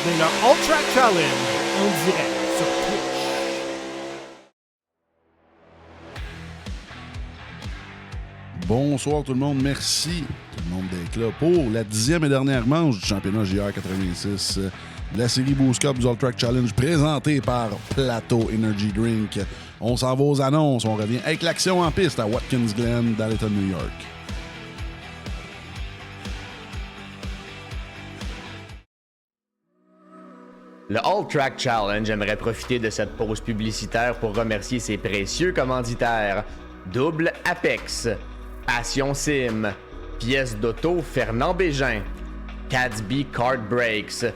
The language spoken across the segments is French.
regardez le All Track Challenge en direct sur Twitch. Bonsoir tout le monde, merci tout le monde d'être là pour la 10e et dernière manche du championnat JR 86 de la série Boost Cup du All Track Challenge présentée par Plateau Energy Drink. On s'en va aux annonces, on revient avec l'action en piste à Watkins Glen dans l'État de New York. Le All Track Challenge aimerait profiter de cette pause publicitaire pour remercier ses précieux commanditaires. Double Apex, Passion Sim, Pièces d'auto Fernand Bégin, Cadsby Kart Brakes,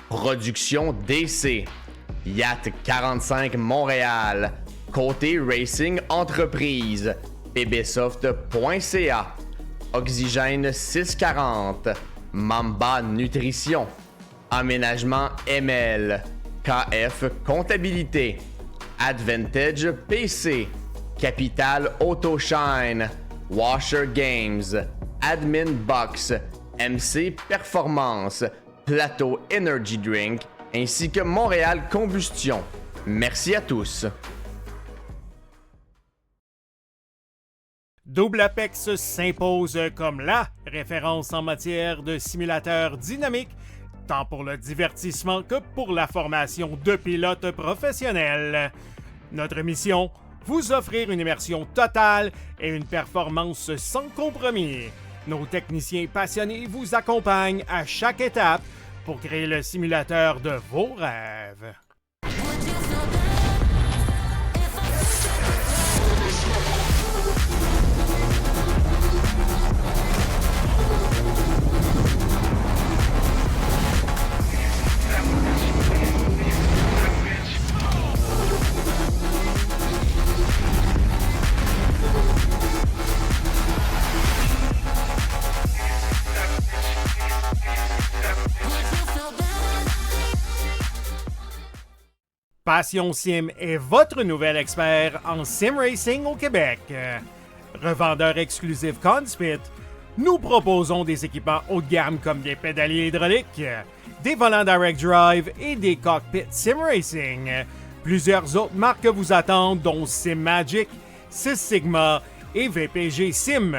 Production DC, Yacht 45 Montréal, Côté Racing Entreprise, pbsoft.ca, Oxygène 640, Mamba Nutrition, Aménagement ML, KF Comptabilité, Advantage PC, Capital Autoshine, Washer Games, Admin Box, MC Performance, Plateau Energy Drink, ainsi que Montréal Combustion. Merci à tous. Double Apex s'impose comme la référence en matière de simulateurs dynamiques, tant pour le divertissement que pour la formation de pilotes professionnels. Notre mission, vous offrir une immersion totale et une performance sans compromis. Nos techniciens passionnés vous accompagnent à chaque étape pour créer le simulateur de vos rêves. Passion Sim est votre nouvel expert en sim racing au Québec. Revendeur exclusif Conspit, nous proposons des équipements haut de gamme comme des pédaliers hydrauliques, des volants direct drive et des cockpits sim racing. Plusieurs autres marques vous attendent, dont Sim Magic, Sys Sigma et VPG Sim.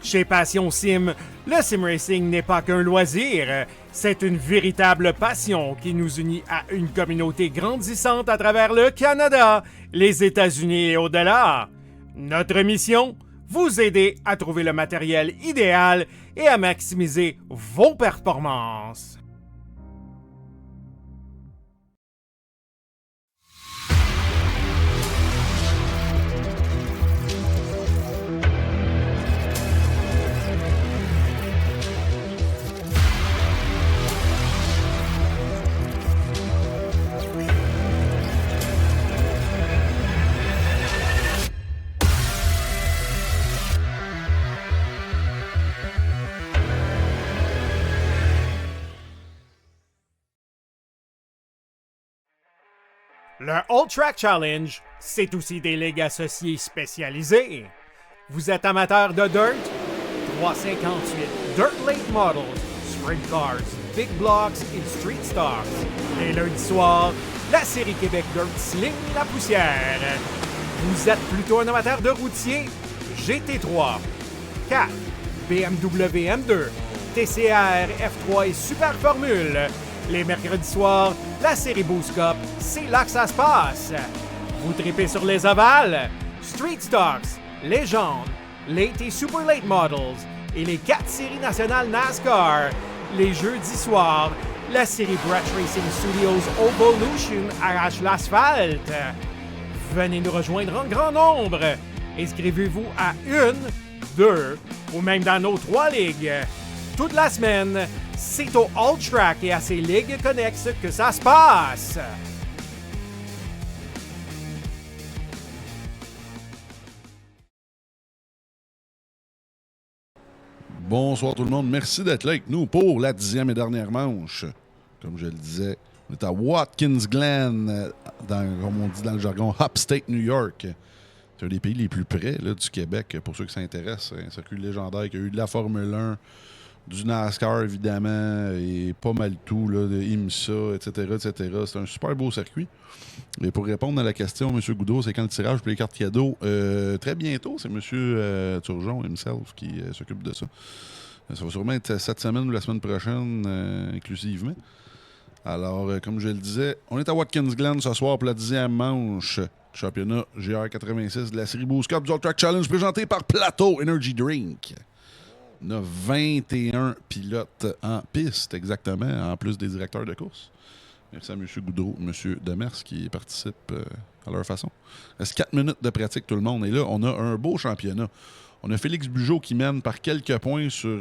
Chez Passion Sim, le sim racing n'est pas qu'un loisir, c'est une véritable passion qui nous unit à une communauté grandissante à travers le Canada, les États-Unis et au-delà. Notre mission, vous aider à trouver le matériel idéal et à maximiser vos performances. Le All Track Challenge, c'est aussi des ligues associées spécialisées. Vous êtes amateur de dirt? 358 Dirt Late Models, Sprint Cars, Big Blocks et Street Stocks. Les lundis soirs, la série Québec Dirt sling la poussière. Vous êtes plutôt un amateur de routier? GT3, 4, BMW M2, TCR, F3 et Super Formule. Les mercredis soirs, la série Boost Cup, c'est là que ça se passe. Vous tripez sur les ovales, Street Stocks, Légende, Late et Super Late Models et les 4 séries nationales NASCAR. Les jeudis soirs, la série Brett Racing Studios Evolution arrache l'asphalte. Venez nous rejoindre en grand nombre. Inscrivez-vous à 1, 2 ou même dans nos 3 ligues. Toute la semaine, c'est au All Track et à ses ligues connexes que ça se passe. Bonsoir tout le monde, merci d'être là avec nous pour la 10e et dernière manche. Comme je le disais, on est à Watkins Glen, comme on dit dans le jargon, Upstate New York. C'est un des pays les plus près là, du Québec, pour ceux qui s'intéressent. Un circuit légendaire qui a eu de la Formule 1 du NASCAR, évidemment, et pas mal tout, là, de IMSA, etc., etc. C'est un super beau circuit. Et pour répondre à la question, M. Goudreau, c'est quand le tirage pour les cartes cadeaux? Très bientôt, c'est M. Turgeon himself qui s'occupe de ça. Ça va sûrement être cette semaine ou la semaine prochaine, inclusivement. Alors, comme je le disais, on est à Watkins Glen ce soir pour la 10e manche du championnat GR86 de la série Boost Cup du All Track Challenge présenté par Plateau Energy Drink. On a 21 pilotes en piste, exactement, en plus des directeurs de course. Merci à M. Goudreau, M. Demers qui participent à leur façon. Il reste 4 minutes de pratique, tout le monde. Et là, on a un beau championnat. On a Félix Bugeaud qui mène par quelques points sur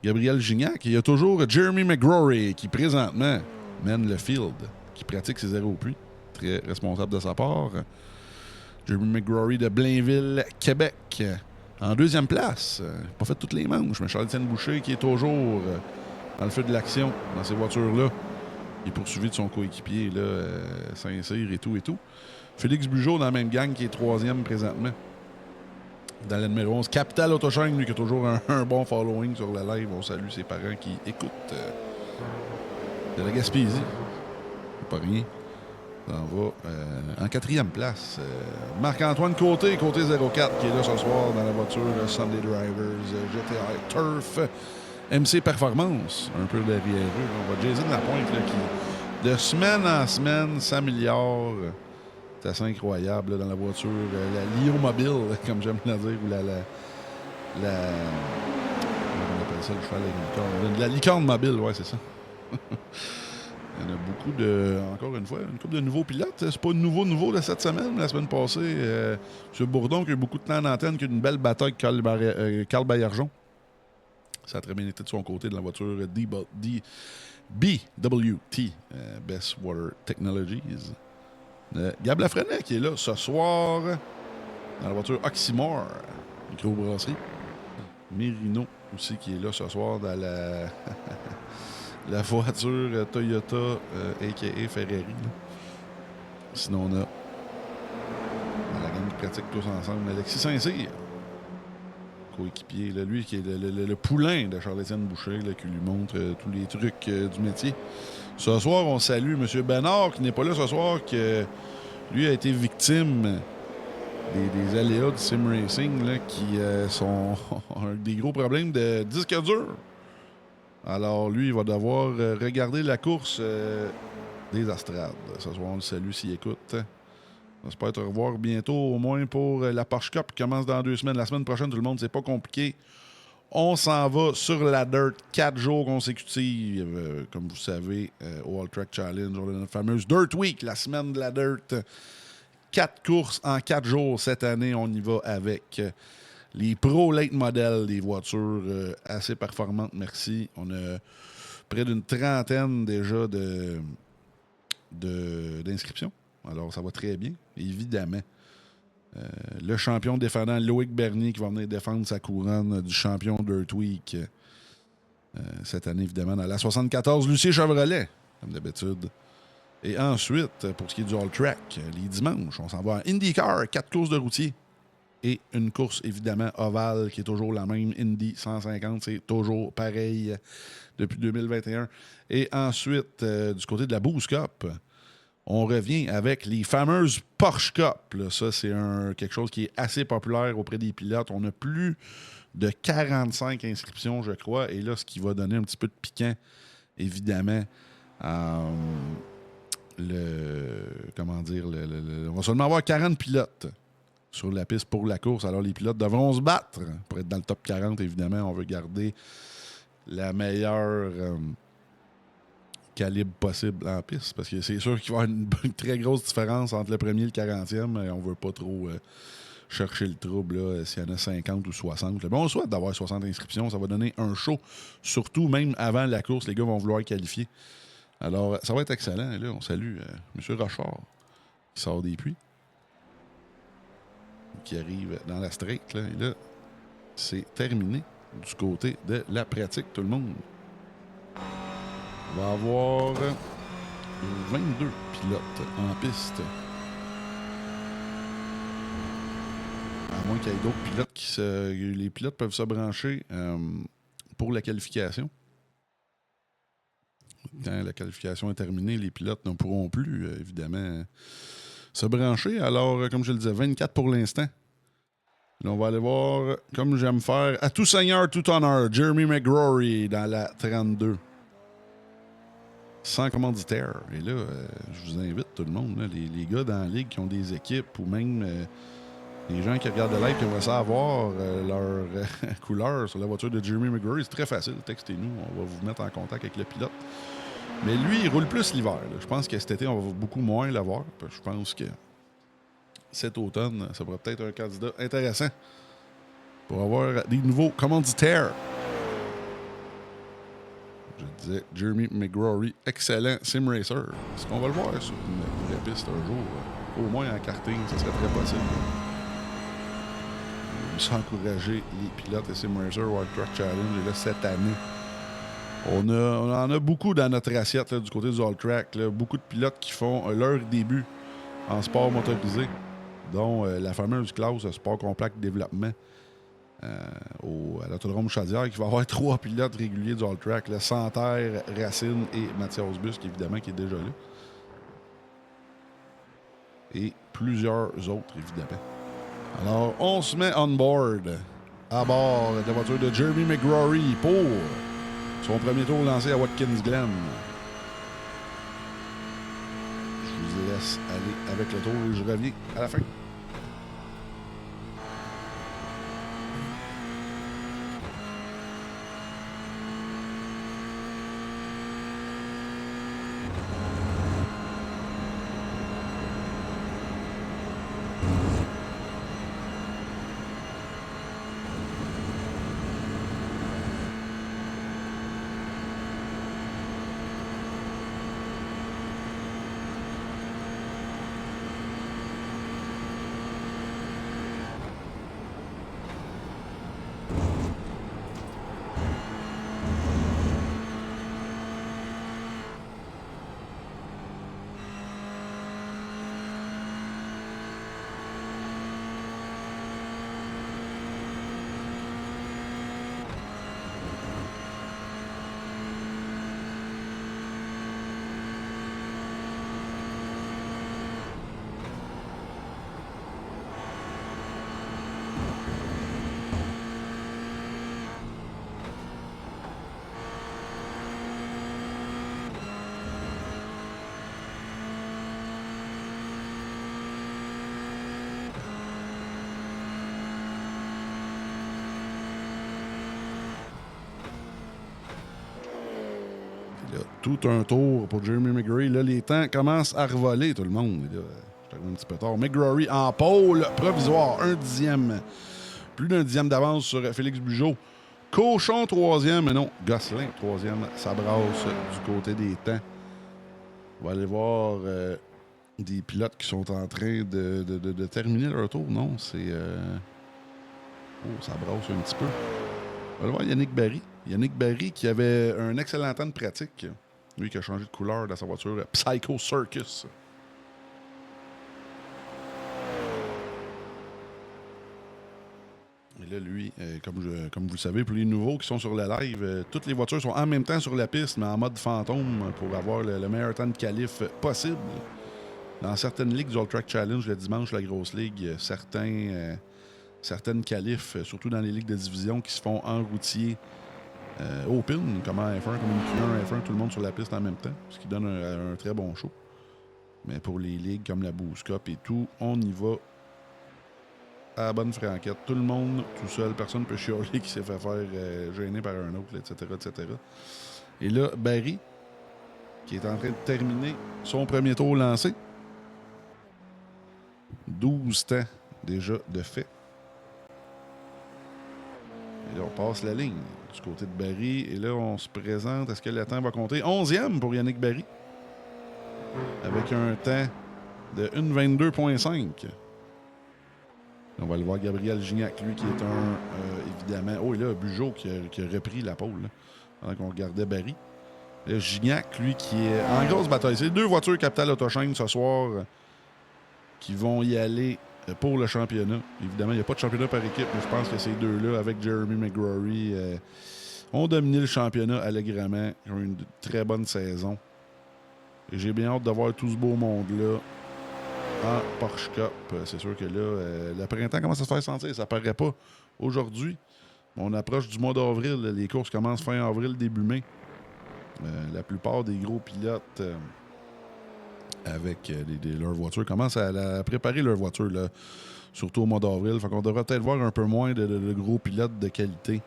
Gabriel Gignac. Et il y a toujours Jeremy McGrory qui, présentement, mène le field, qui pratique ses zéros au puits. Très responsable de sa part. Jeremy McGrory de Blainville, Québec. En deuxième place, pas fait toutes les manches, mais Charles-Étienne Boucher qui est toujours dans le feu de l'action dans ces voitures-là. Il est poursuivi de son coéquipier, Saint-Cyr et tout et tout. Félix Bugeaud dans la même gang qui est troisième présentement. Dans le numéro 11, Capital Autoshine, lui qui a toujours un bon following sur la live. On salue ses parents qui écoutent de la Gaspésie. C'est pas rien. On va en quatrième place. Marc-Antoine Côté 04, qui est là ce soir dans la voiture Sunday Drivers GTI Turf MC Performance. Un peu derrière eux. On voit Jason Lapointe là, qui, de semaine en semaine, s'améliore. C'est assez incroyable là, dans la voiture. La Lio Mobile, comme j'aime la dire, ou la comment on appelle ça, le cheval avec une licorne. La licorne mobile, ouais, c'est ça. Il y en a beaucoup de, encore une fois, une couple de nouveaux pilotes. C'est pas nouveau de cette semaine. La semaine passée, M. Bourdon qui a eu beaucoup de temps d'antenne, qui a eu une belle bataille avec Carl Baillargeon. Ça a très bien été de son côté dans la voiture BWT, Best Water Technologies. Gab Lafrenet qui est là ce soir dans la voiture Oxymore, microbrasserie. Mirino aussi qui est là ce soir dans la... la voiture Toyota, a.k.a. Ferrari. Là. Sinon, on a dans la gang qui pratique tous ensemble Alexis Saint-Cyr, coéquipier. Là, lui qui est le poulain de Charles-Étienne Boucher, là, qui lui montre tous les trucs du métier. Ce soir, on salue M. Bénard, qui n'est pas là ce soir, que lui a été victime des aléas du sim racing là, qui sont des gros problèmes de disque dur. Alors, lui, il va devoir regarder la course des Astrades. Ce soir, on le salue s'il écoute. On espère te revoir bientôt, au moins pour la Porsche Cup qui commence dans 2 semaines. La semaine prochaine, tout le monde, c'est pas compliqué. On s'en va sur la Dirt 4 jours consécutifs, comme vous savez, au All Track Challenge. On a notre fameuse Dirt Week, la semaine de la Dirt. 4 courses en 4 jours cette année. On y va avec les Pro Late Model, des voitures assez performantes, merci. On a près d'une trentaine déjà d'inscriptions. Alors, ça va très bien, évidemment. Le champion défendant Loïc Bernier qui va venir défendre sa couronne du champion Dirt Week cette année, évidemment, dans la 74, Lucie Chevrolet, comme d'habitude. Et ensuite, pour ce qui est du All Track, les dimanches, on s'en va à IndyCar, 4 courses de routier. Et une course, évidemment, ovale, qui est toujours la même. Indy 150, c'est toujours pareil depuis 2021. Et ensuite, du côté de la Boost Cup, on revient avec les fameuses Porsche Cup. Là, ça, c'est quelque chose qui est assez populaire auprès des pilotes. On a plus de 45 inscriptions, je crois. Et là, ce qui va donner un petit peu de piquant, évidemment, on va seulement avoir 40 pilotes sur la piste pour la course. Alors, les pilotes devront se battre pour être dans le top 40. Évidemment, on veut garder la meilleure calibre possible en piste parce que c'est sûr qu'il va y avoir une très grosse différence entre le premier et le 40e. Et on veut pas trop chercher le trouble là, s'il y en a 50 ou 60. Bon, on souhaite d'avoir 60 inscriptions. Ça va donner un show. Surtout, même avant la course, les gars vont vouloir qualifier. Alors, ça va être excellent. Et là, on salue M. Rochard qui sort des puits, qui arrive dans la straight. Là, et là, c'est terminé du côté de la pratique, tout le monde. On va avoir 22 pilotes en piste. À moins qu'il y ait d'autres pilotes les pilotes peuvent se brancher pour la qualification. Quand la qualification est terminée, les pilotes ne pourront plus, évidemment, se brancher. Alors, comme je le disais, 24 pour l'instant. Là, on va aller voir, comme j'aime faire, à tout seigneur, tout honneur, Jeremy McGrory dans la 32. Sans commanditaire. Et là, je vous invite tout le monde, là, les gars dans la ligue qui ont des équipes ou même les gens qui regardent le live qui aimeraient savoir leur couleur sur la voiture de Jeremy McGrory, c'est très facile. Textez-nous, on va vous mettre en contact avec le pilote. Mais lui, il roule plus l'hiver. Là. Je pense que cet été, on va beaucoup moins l'avoir. Je pense que cet automne, ça pourrait peut-être être un candidat intéressant pour avoir des nouveaux commanditaires. Je disais, Jeremy McGrory, excellent sim racer. Est-ce qu'on va le voir sur une vraie piste un jour? Au moins en karting, ça serait très possible. On va s'encourager les pilotes et sim racer World Truck Challenge. Et là, cette année, on en a beaucoup dans notre assiette là, du côté du All Track. Là, beaucoup de pilotes qui font leur début en sport motorisé, dont la fameuse classe sport compact développement à l'autodrome Chaudière, qui va avoir 3 pilotes réguliers du All Track, là, Santerre, Racine et Mathias Busque, évidemment, qui est déjà là. Et plusieurs autres, évidemment. Alors, on se met on board à bord de la voiture de Jeremy McGrory pour son premier tour lancé à Watkins Glen. Je vous laisse aller avec le tour et je reviens à la fin. Là, tout un tour pour Jeremy McGrory. Là, les temps commencent à revoler, tout le monde. Là, je suis un petit peu tard. McGrory en pôle provisoire, 1/10. Plus d'un dixième d'avance sur Félix Bugeaud. Cochon, 3e, mais non, Gosselin, 3e. Ça brasse du côté des temps. On va aller voir des pilotes qui sont en train de terminer leur tour. Non, c'est... Oh, ça brasse un petit peu. On va aller voir Yannick Barry. Yannick Barry qui avait un excellent temps de pratique. Lui qui a changé de couleur dans sa voiture Psycho Circus. Et là, lui, comme vous le savez, pour les nouveaux qui sont sur le live, toutes les voitures sont en même temps sur la piste, mais en mode fantôme pour avoir le meilleur temps de qualif possible. Dans certaines ligues du All Track Challenge, le dimanche, la grosse ligue, certaines qualifs, surtout dans les ligues de division, qui se font en routier open, comme en F1, comme une Q1, F1, tout le monde sur la piste en même temps, ce qui donne un très bon show. Mais pour les ligues comme la Boost Cup et tout, on y va à la bonne franquette. Tout le monde, tout seul, personne ne peut chialer qui s'est fait faire gêner par un autre, etc., etc. Et là, Barry, qui est en train de terminer son premier tour lancé. 12 temps déjà de fait. Et là, on passe la ligne du côté de Barry. Et là, on se présente. Est-ce que le temps va compter? 11e pour Yannick Barry. Avec un temps de 1,22,5. On va aller voir Gabriel Gignac, lui, qui est évidemment... Oh, et là, Bugeaud qui a repris la pole, là, pendant qu'on regardait Barry. Là, Gignac, lui, qui est en grosse bataille. C'est 2 voitures Capital Autochain ce soir qui vont y aller pour le championnat. Évidemment, il n'y a pas de championnat par équipe, mais je pense que ces deux-là, avec Jeremy McGrory, ont dominé le championnat allègrement. Ils ont eu une très bonne saison. Et j'ai bien hâte de voir tout ce beau monde-là en Porsche Cup. C'est sûr que là, le printemps commence à se faire sentir. Ça paraît pas aujourd'hui. On approche du mois d'avril. Les courses commencent fin avril, début mai. La plupart des gros pilotes avec leurs voitures commencent à préparer leurs voitures, là, surtout au mois d'avril. Fait qu'on devrait peut-être voir un peu moins de gros pilotes de qualité.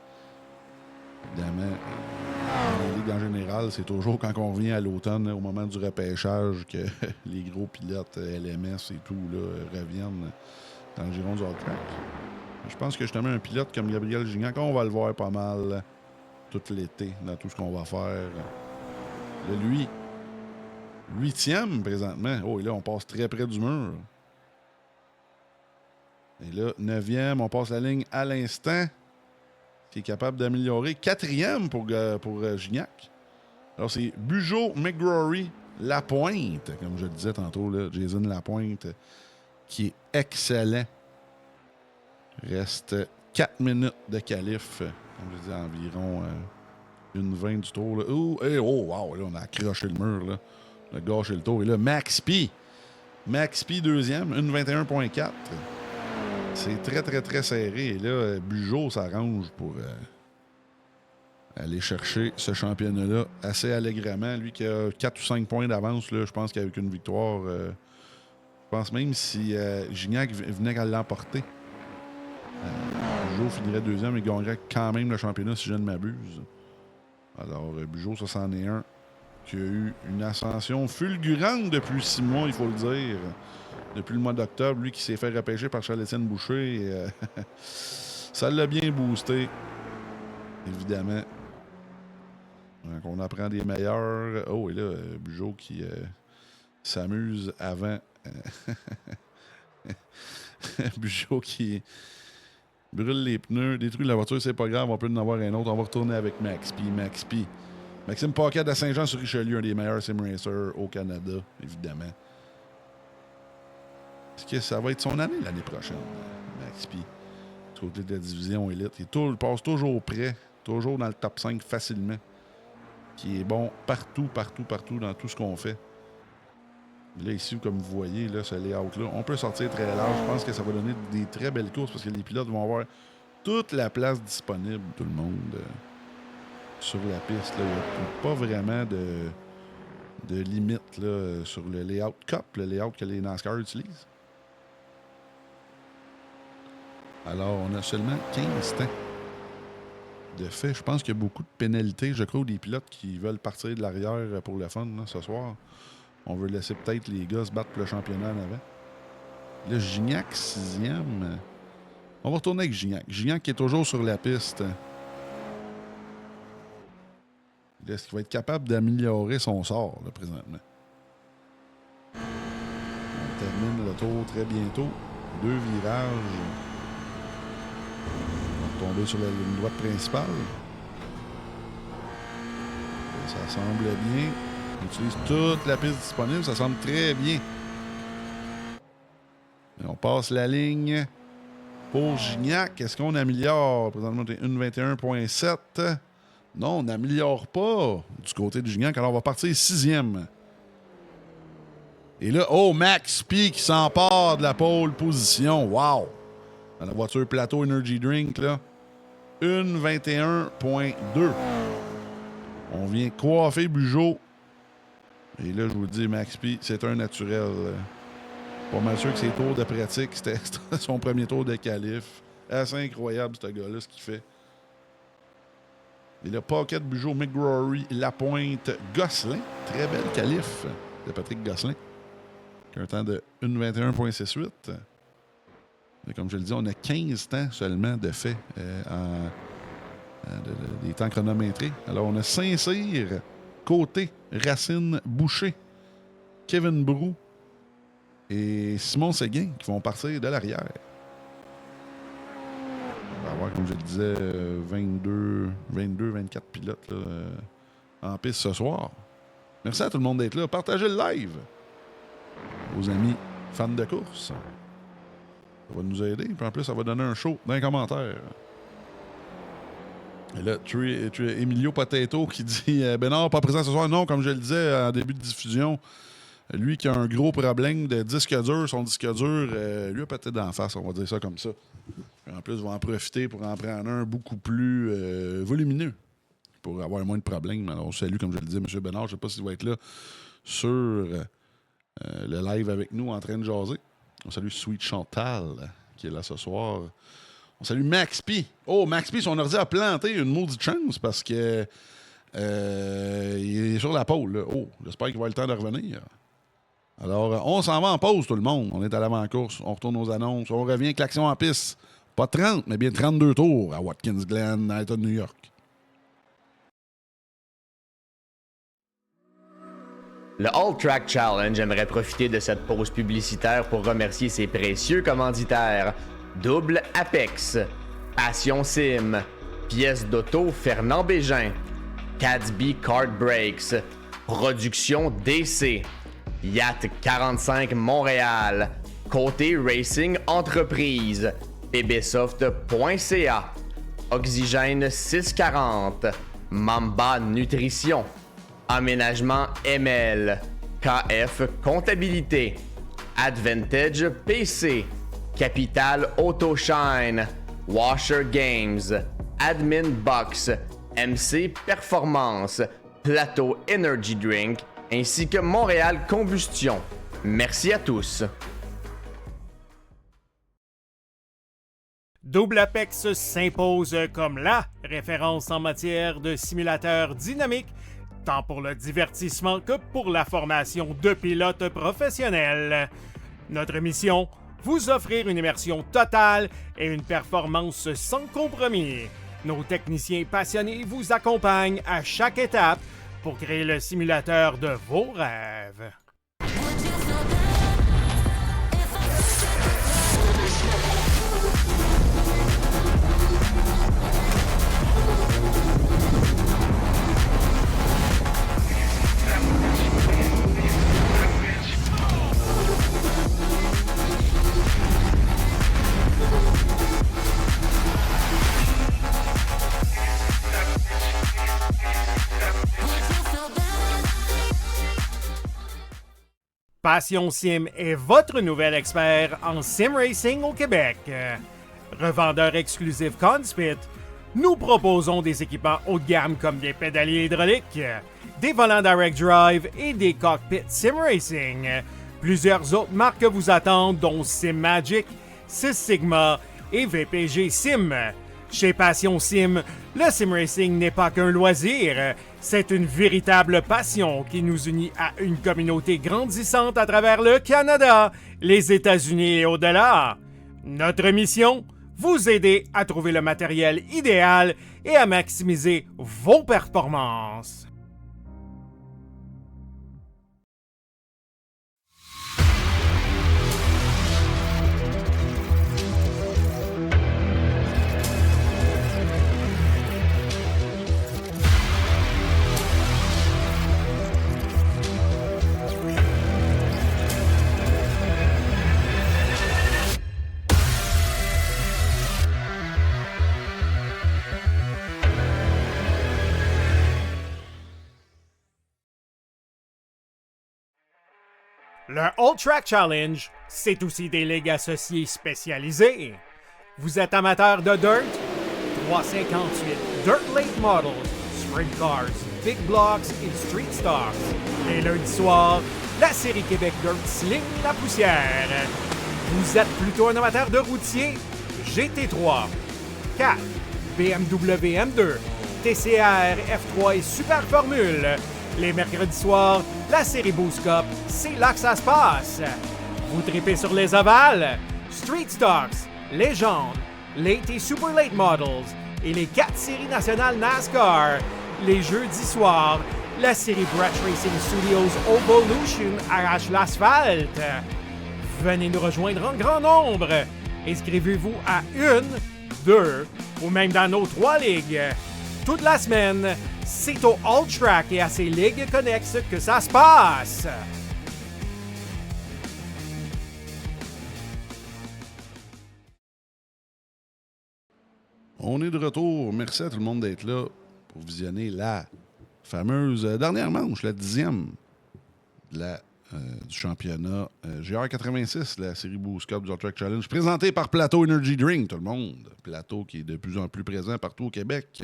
Évidemment, dans les ligues en général, c'est toujours quand on revient à l'automne, au moment du repêchage, que les gros pilotes LMS et tout là, reviennent dans le giron du All-Track. Je pense que justement, un pilote comme Gabriel Gignac, on va le voir pas mal tout l'été dans tout ce qu'on va faire. Là, lui, 8e présentement. Oh, et là, on passe très près du mur. Et là, 9e, on passe la ligne à l'instant. Qui est capable d'améliorer. 4e pour Gignac. Alors, c'est Bugeaud, McGrory, Lapointe, comme je le disais tantôt, là, Jason Lapointe, qui est excellent. Reste 4 minutes de qualif. Comme je dis, environ une 20 du tour. Là. Oh, wow, là, on a accroché le mur. Là. On a gâché le tour. Et là, Max P, 2e, une 21.4. C'est très, très, très serré. Et là, Bugeaud s'arrange pour aller chercher ce championnat-là assez allègrement. Lui qui a 4 ou 5 points d'avance, là, je pense qu'avec une victoire, je pense même si Gignac venait à l'emporter, Bugeaud finirait 2e et gagnerait quand même le championnat si je ne m'abuse. Alors, Bugeaud, ça c'en est un qui a eu une ascension fulgurante depuis 6 mois, il faut le dire. Depuis le mois d'octobre, lui qui s'est fait repêcher par Charles-Étienne Boucher. Ça l'a bien boosté, évidemment. Donc, on apprend des meilleurs. Oh, et là, Bugeaud qui s'amuse avant. Bugeaud qui brûle les pneus, détruit la voiture, c'est pas grave, on peut en avoir un autre. On va retourner avec Max P. Maxime Paquette à Saint-Jean-sur-Richelieu, un des meilleurs sim racers au Canada, évidemment. Est-ce que ça va être son année l'année prochaine, Max P? Du côté de la division élite. Il passe toujours près, toujours dans le top 5 facilement. Qui est bon partout dans tout ce qu'on fait. Là, ici, comme vous voyez, là, ce layout-là, on peut sortir très large. Je pense que ça va donner des très belles courses parce que les pilotes vont avoir toute la place disponible, tout le monde, sur la piste. Là. Il n'y a pas vraiment de limite là, sur le layout Cup, le layout que les NASCAR utilisent. Alors, on a seulement 15 temps de fait. Je pense qu'il y a beaucoup de pénalités, je crois, ou des pilotes qui veulent partir de l'arrière pour le fun là, ce soir. On veut laisser peut-être les gars se battre pour le championnat en avant. Là, Gignac, 6e. On va retourner avec Gignac. Gignac qui est toujours sur la piste. Est-ce qu'il va être capable d'améliorer son sort, là, présentement? On termine le tour très bientôt. 2 virages. On va tomber sur la ligne droite principale. Ça semble bien. On utilise toute la piste disponible. Ça semble très bien. Et on passe la ligne pour Gignac. Est-ce qu'on améliore? Présentement, on est 1,21,7. Non, on n'améliore pas du côté de Gignac. Alors, on va partir 6e. Et là, oh, Max P qui s'empare de la pole position. Wow! Dans la voiture Plateau Energy Drink, là. 1,21,2. On vient coiffer Bugeaud. Et là, je vous dis, Max P, c'est un naturel. Pas mal sûr que ses tours de pratique, c'était son premier tour de qualif. Assez incroyable, ce gars-là, ce qu'il fait. Et là, Paquette, Bugeaud, McGrory, Lapointe, Gosselin. Très belle qualif de Patrick Gosselin. Qui a un temps de 1,21,68. Mais comme je le dis, on a 15 temps seulement de fait des temps chronométrés. Alors, on a Saint-Cyr, Côté, Racine, Boucher, Kevin Brou et Simon Séguin qui vont partir de l'arrière. On va avoir, comme je le disais, 22-24 pilotes là, en piste ce soir. Merci à tout le monde d'être là. Partagez le live aux amis fans de course. Ça va nous aider. Puis en plus, ça va donner un show dans les commentaires. Et là, Emilio Potato qui dit Bénard, pas présent ce soir. Non, comme je le disais en début de diffusion, lui qui a un gros problème de disque dur, son disque dur, lui a pété d'en face, on va dire ça comme ça. En plus, il va en profiter pour en prendre un beaucoup plus volumineux pour avoir moins de problèmes. Alors, on salue, comme je le disais, M. Bénard. Je ne sais pas s'il va être là sur le live avec nous en train de jaser. On salue Sweet Chantal qui est là ce soir. On salue Max P. Oh, Max P, son ordi a planté une maudite chance parce que il est sur la pôle. Là. Oh, j'espère qu'il va avoir le temps de revenir. Alors, on s'en va en pause, tout le monde. On est à l'avant-course, on retourne aux annonces, on revient avec l'action en piste. Pas 30, mais bien 32 tours à Watkins Glen, dans l'État de New York. Le All Track Challenge aimerait profiter de cette pause publicitaire pour remercier ses précieux commanditaires. Double Apex, Passion Sim, Pièces d'auto Fernand Bégin, Cadsby Kart Brakes, Production DC, Yacht 45 Montréal, Côté Racing Entreprise, pbsoft.ca, Oxygène 640, Mamba Nutrition, Aménagement ML, KF Comptabilité, Advantage PC, Capital Autoshine, Washer Games, Admin Box, MC Performance, Plateau Energy Drink, ainsi que Montréal Combustion. Merci à tous. Double Apex s'impose comme la référence en matière de simulateurs dynamiques, tant pour le divertissement que pour la formation de pilotes professionnels. Notre mission, vous offrir une immersion totale et une performance sans compromis. Nos techniciens passionnés vous accompagnent à chaque étape pour créer le simulateur de vos rêves. Passion Sim est votre nouvel expert en sim racing au Québec. Revendeur exclusif Conspit, nous proposons des équipements haut de gamme comme des pédaliers hydrauliques, des volants direct drive et des cockpits sim racing. Plusieurs autres marques vous attendent, dont Sim Magic, Sys Sigma et VPG Sim. Chez Passion Sim, le sim racing n'est pas qu'un loisir, c'est une véritable passion qui nous unit à une communauté grandissante à travers le Canada, les États-Unis et au-delà. Notre mission, vous aider à trouver le matériel idéal et à maximiser vos performances. Le All Track Challenge, c'est aussi des ligues associées spécialisées. Vous êtes amateur de dirt? 358 Dirt Late Models, Sprint Cars, Big Blocks et Street Stars. Et lundi soir, la série Québec Dirt sling la poussière. Vous êtes plutôt un amateur de routier? GT3, 4, BMW M2, TCR, F3 et Super Formule. Les mercredis soirs, la série Boost Cup, c'est là que ça se passe. Vous tripez sur les ovales, Street Stocks, Légende, Late et Super Late Models et les 4 séries nationales NASCAR. Les jeudis soirs, la série Brett Racing Studios Evolution arrache l'asphalte. Venez nous rejoindre en grand nombre. Inscrivez-vous à 1, 2 ou même dans nos 3 ligues. Toute la semaine, c'est au All Track et à ses ligues connexes que ça se passe. On est de retour. Merci à tout le monde d'être là pour visionner la fameuse dernière manche, la 10e du championnat GR 86, la série Boost Cup du Track Challenge, présentée par Plateau Energy Drink, tout le monde. Plateau qui est de plus en plus présent partout au Québec,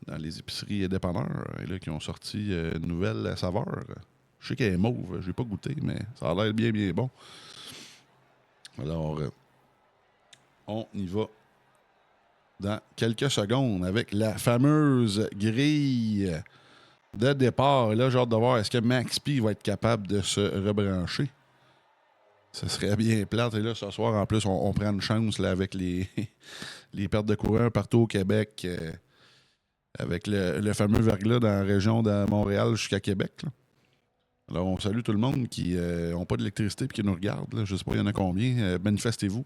dans les épiceries et dépanneurs, et là, qui ont sorti une nouvelle saveur. Je sais qu'elle est mauve, je n'ai pas goûté, mais ça a l'air bien, bien bon. Alors, on y va dans quelques secondes avec la fameuse grille de départ. Et là, j'ai hâte de voir, est-ce que Max P va être capable de se rebrancher? Ce serait bien plate. Et là, ce soir, en plus, on prend une chance là, avec les pertes de courant partout au Québec, avec le fameux verglas dans la région de Montréal jusqu'à Québec. Là. Alors, on salue tout le monde qui n'ont pas d'électricité et qui nous regardent. Là. Je ne sais pas, il y en a combien. Manifestez-vous.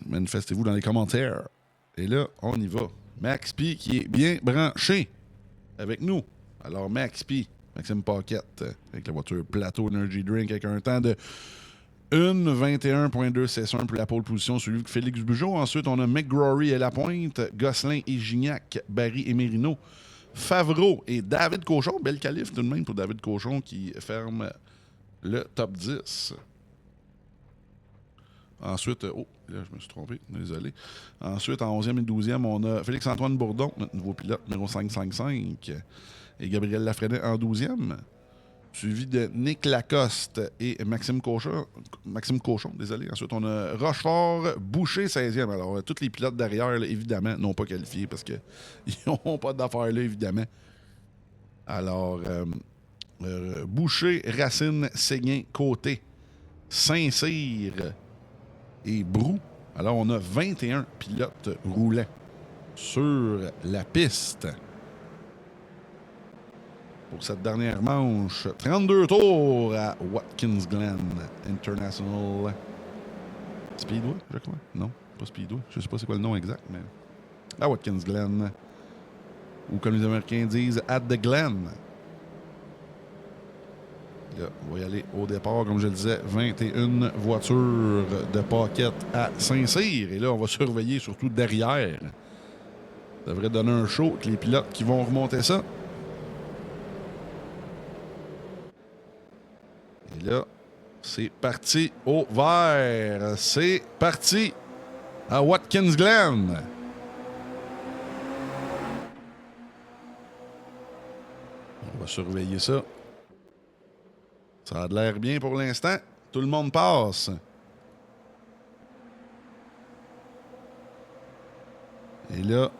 Manifestez-vous dans les commentaires. Et là, on y va. Max P qui est bien branché avec nous. Alors, Max P, Maxime Paquette, avec la voiture Plateau Energy Drink, avec un temps de 1:21.261 pour la pole position, suivi de Félix Bugeaud. Ensuite, on a McGrory et Lapointe, Gosselin et Gignac, Barry et Mérino, Favreau et David Cochon. Belle qualif tout de même pour David Cochon qui ferme le top 10. Ensuite, là, je me suis trompé, désolé. Ensuite, en 11e et 12e, on a Félix-Antoine Bourdon, notre nouveau pilote, numéro 555, et Gabriel Lafrenet en 12e, suivi de Nick Lacoste et Maxime Cochon, désolé. Ensuite, on a Rochefort, Boucher, 16e. Alors, tous les pilotes derrière, là, évidemment, n'ont pas qualifié parce qu'ils n'ont pas d'affaires là, évidemment. Alors, Boucher, Racine, Séguin, Côté, Saint-Cyr et Brou. Alors, on a 21 pilotes roulants sur la piste. Pour cette dernière manche, 32 tours à Watkins Glen International Speedway, je crois. Non, pas Speedway. Je ne sais pas c'est quoi le nom exact, mais à Watkins Glen. Ou comme les Américains disent, at the Glen. Là, on va y aller au départ, comme je le disais, 21 voitures de Paquette à Saint-Cyr. Et là, on va surveiller surtout derrière. Ça devrait donner un show avec les pilotes qui vont remonter ça. Et là, c'est parti au vert. C'est parti à Watkins Glen. On va surveiller ça. Ça a l'air bien pour l'instant. Tout le monde passe. Et là,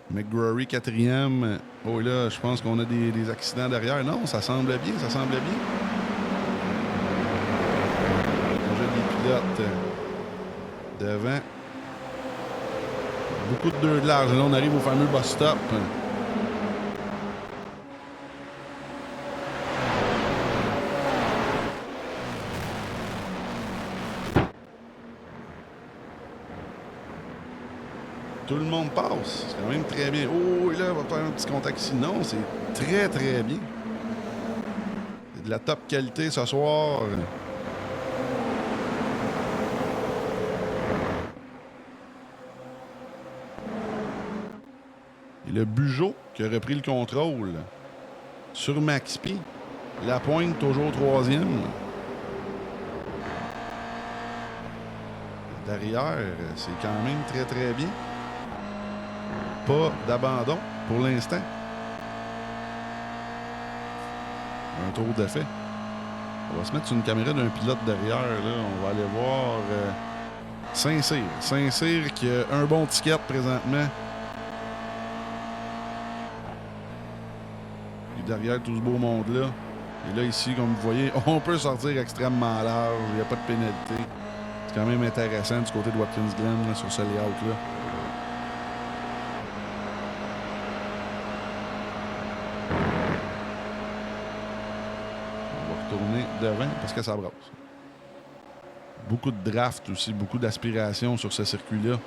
McGrory 4e. Oh là, je pense qu'on a des accidents derrière. Non, ça semble bien, ça semble bien. J'ai des pilotes devant. Beaucoup de deux de large. Là, on arrive au fameux bus stop. Tout le monde passe. C'est quand même très bien. Oh, et là, on va faire un petit contact ici. Non, c'est très, très bien. C'est de la top qualité ce soir. Et le Bugeaud qui a repris le contrôle sur Max P. Lapointe toujours 3e. Derrière, c'est quand même très, très bien. Pas d'abandon pour l'instant. Un tour d'effet. On va se mettre sur une caméra d'un pilote derrière. Là. On va aller voir Saint-Cyr. Saint-Cyr qui a un bon ticket présentement. Et derrière tout ce beau monde-là. Et là, ici, comme vous voyez, on peut sortir extrêmement large. Il n'y a pas de pénalité. C'est quand même intéressant du côté de Watkins Glen là, sur ce layout-là. Tourner devant parce que ça brasse. Beaucoup de draft aussi, beaucoup d'aspiration sur ce circuit-là.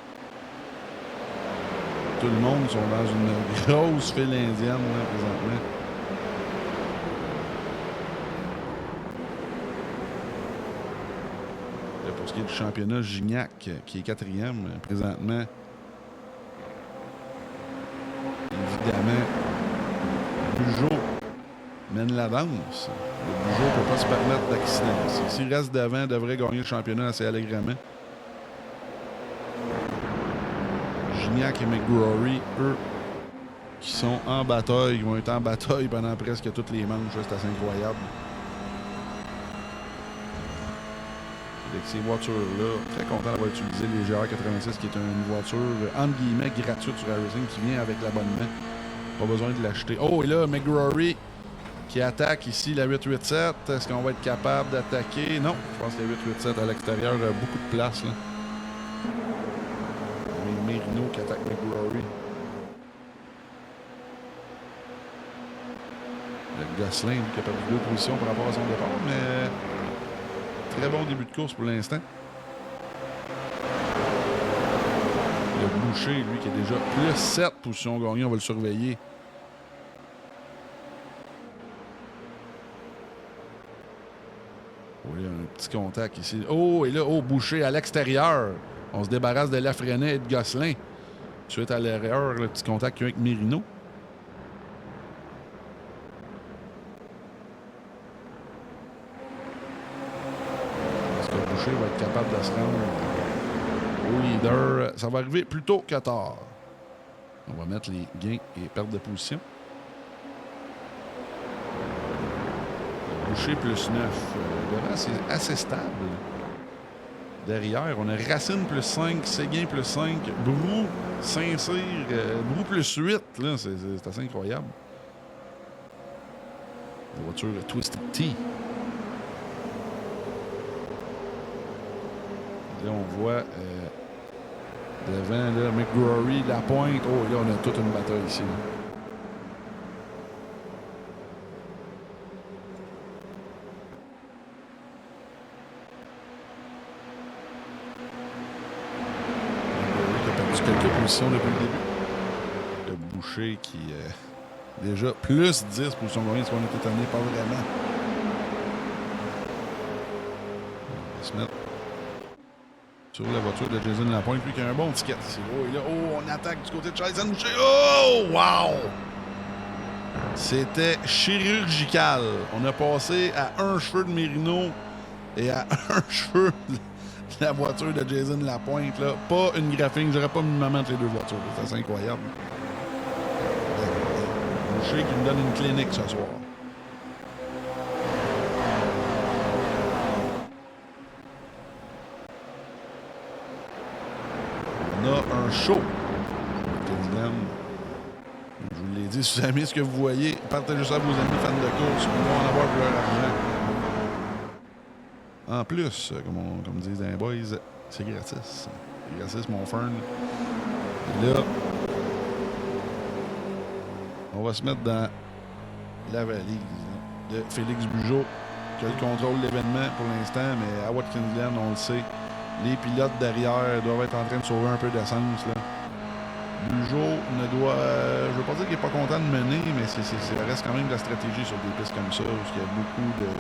Tout le monde sont dans une grosse file indienne là, présentement. Là, pour ce qui est du championnat Gignac, qui est 4e présentement. Évidemment, Bugeaud mène la danse. Le Bugeaud ne peut pas se permettre d'accident. S'il reste devant, il devrait gagner le championnat assez allègrement. Gignac et McGrory, eux, qui sont en bataille, ils vont être en bataille pendant presque toutes les manches. C'est assez incroyable. Avec ces voitures-là, très content d'avoir utilisé les GR86, qui est une voiture, entre guillemets, gratuite sur iRacing, qui vient avec l'abonnement. Pas besoin de l'acheter. Oh, et là, McGrory qui attaque ici la 887. Est-ce qu'on va être capable d'attaquer? Non, je pense que la 887 à l'extérieur a beaucoup de place. Là. Merino qui attaque McGrory. Le Gosselin qui a perdu 2 positions par rapport à son départ, mais très bon début de course pour l'instant. Le Boucher, lui, qui est déjà plus 7 positions gagnées, on va le surveiller. Oui, un petit contact ici. Oh, et là, oh, Boucher à l'extérieur. On se débarrasse de Lafrenet et de Gosselin. Suite à l'erreur, le petit contact qu'il y a avec Merino. Est-ce que Boucher va être capable de se rendre au leader? Ça va arriver plus tôt que tard. On va mettre les gains et pertes de position. Boucher plus 9. Devant, c'est assez stable. Derrière, on a Racine plus 5, Séguin plus 5, Brou, Saint-Cyr, Brou plus 8. Là, c'est assez incroyable. La voiture Twisted Tea. Là, on voit devant là, McGrory, Lapointe. Oh, là, on a toute une bataille ici. Là. Quelques positions depuis le début. Le Boucher qui déjà plus 10 positions gagnées, ce qu'on était tanné, pas vraiment. On va se mettre sur la voiture de Jason Lapointe, lui qui a un bon ticket ici. Oh, et là, oh, on attaque du côté de Jason Boucher. Oh, wow! C'était chirurgical. On a passé à un cheveu de Merino et à un cheveu de la voiture de Jason Lapointe, là. Pas une graphing, j'aurais pas mis ma main entre les deux voitures. C'est assez incroyable. Boucher qui me donne une clinique ce soir. On a un show. Je vous l'ai dit, si vous aimez ce que vous voyez, partagez ça à vos amis fans de course. Ils vont en avoir pour leur argent. En plus, comme disent les boys, c'est gratis. C'est gratis, mon fern. Et là, on va se mettre dans la valise de Félix Bugeaud, qui a le contrôle de l'événement pour l'instant, mais à Watkins Glen, on le sait, les pilotes derrière doivent être en train de sauver un peu d'essence. Bugeaud ne doit... je ne veux pas dire qu'il n'est pas content de mener, mais ça reste quand même de la stratégie sur des pistes comme ça, parce qu'il y a beaucoup de...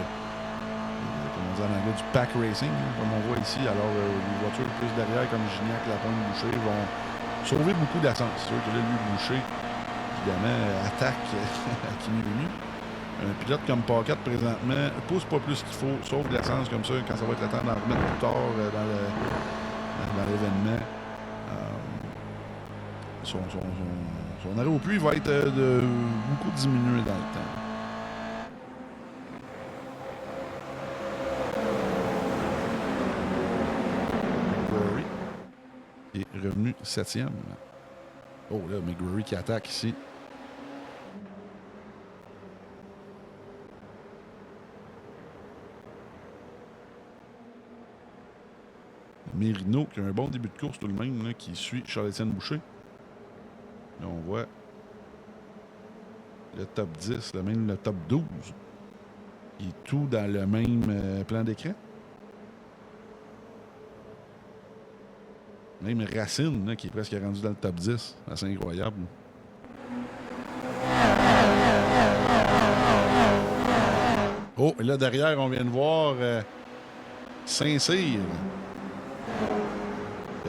en anglais, du pack racing, comme on voit ici. Alors, les voitures plus derrière, comme Gignac, Lapointe, Boucher, vont sauver beaucoup d'essence. C'est sûr que là, lui, Boucher, évidemment, attaque à qui est venu. Un pilote comme Paquette, présentement, pousse pas plus qu'il faut, sauve de l'essence comme ça, quand ça va être le temps d'en remettre plus tard dans l'événement. Son arrêt au puits va être beaucoup diminué dans le temps. Est revenu 7e. Oh là, McGrory qui attaque ici. Merino qui a un bon début de course tout de même, là, qui suit Charles-Étienne Boucher. Là, on voit le top 10, là, même le top 12. Et tout dans le même plan d'écran. Même Racine, là, qui est presque rendu dans le top 10. C'est incroyable. Oh, et là, derrière, on vient de voir Saint-Cyr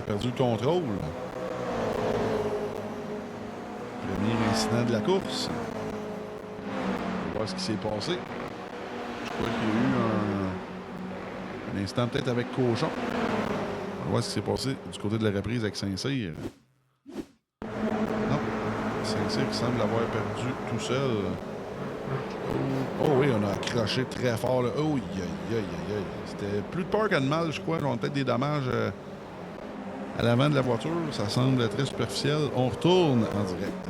perdu le contrôle. Premier incident de la course. On va voir ce qui s'est passé. Je crois qu'il y a eu un instant peut-être avec Cochon. On va voir ce qui s'est passé du côté de la reprise avec Saint-Cyr. Non. Saint-Cyr qui semble avoir perdu tout seul. Oh oui, on a accroché très fort. Là. Oh, aïe. C'était plus de peur qu'à de mal, je crois. On a peut-être des dommages à l'avant de la voiture. Ça semble très superficiel. On retourne en direct.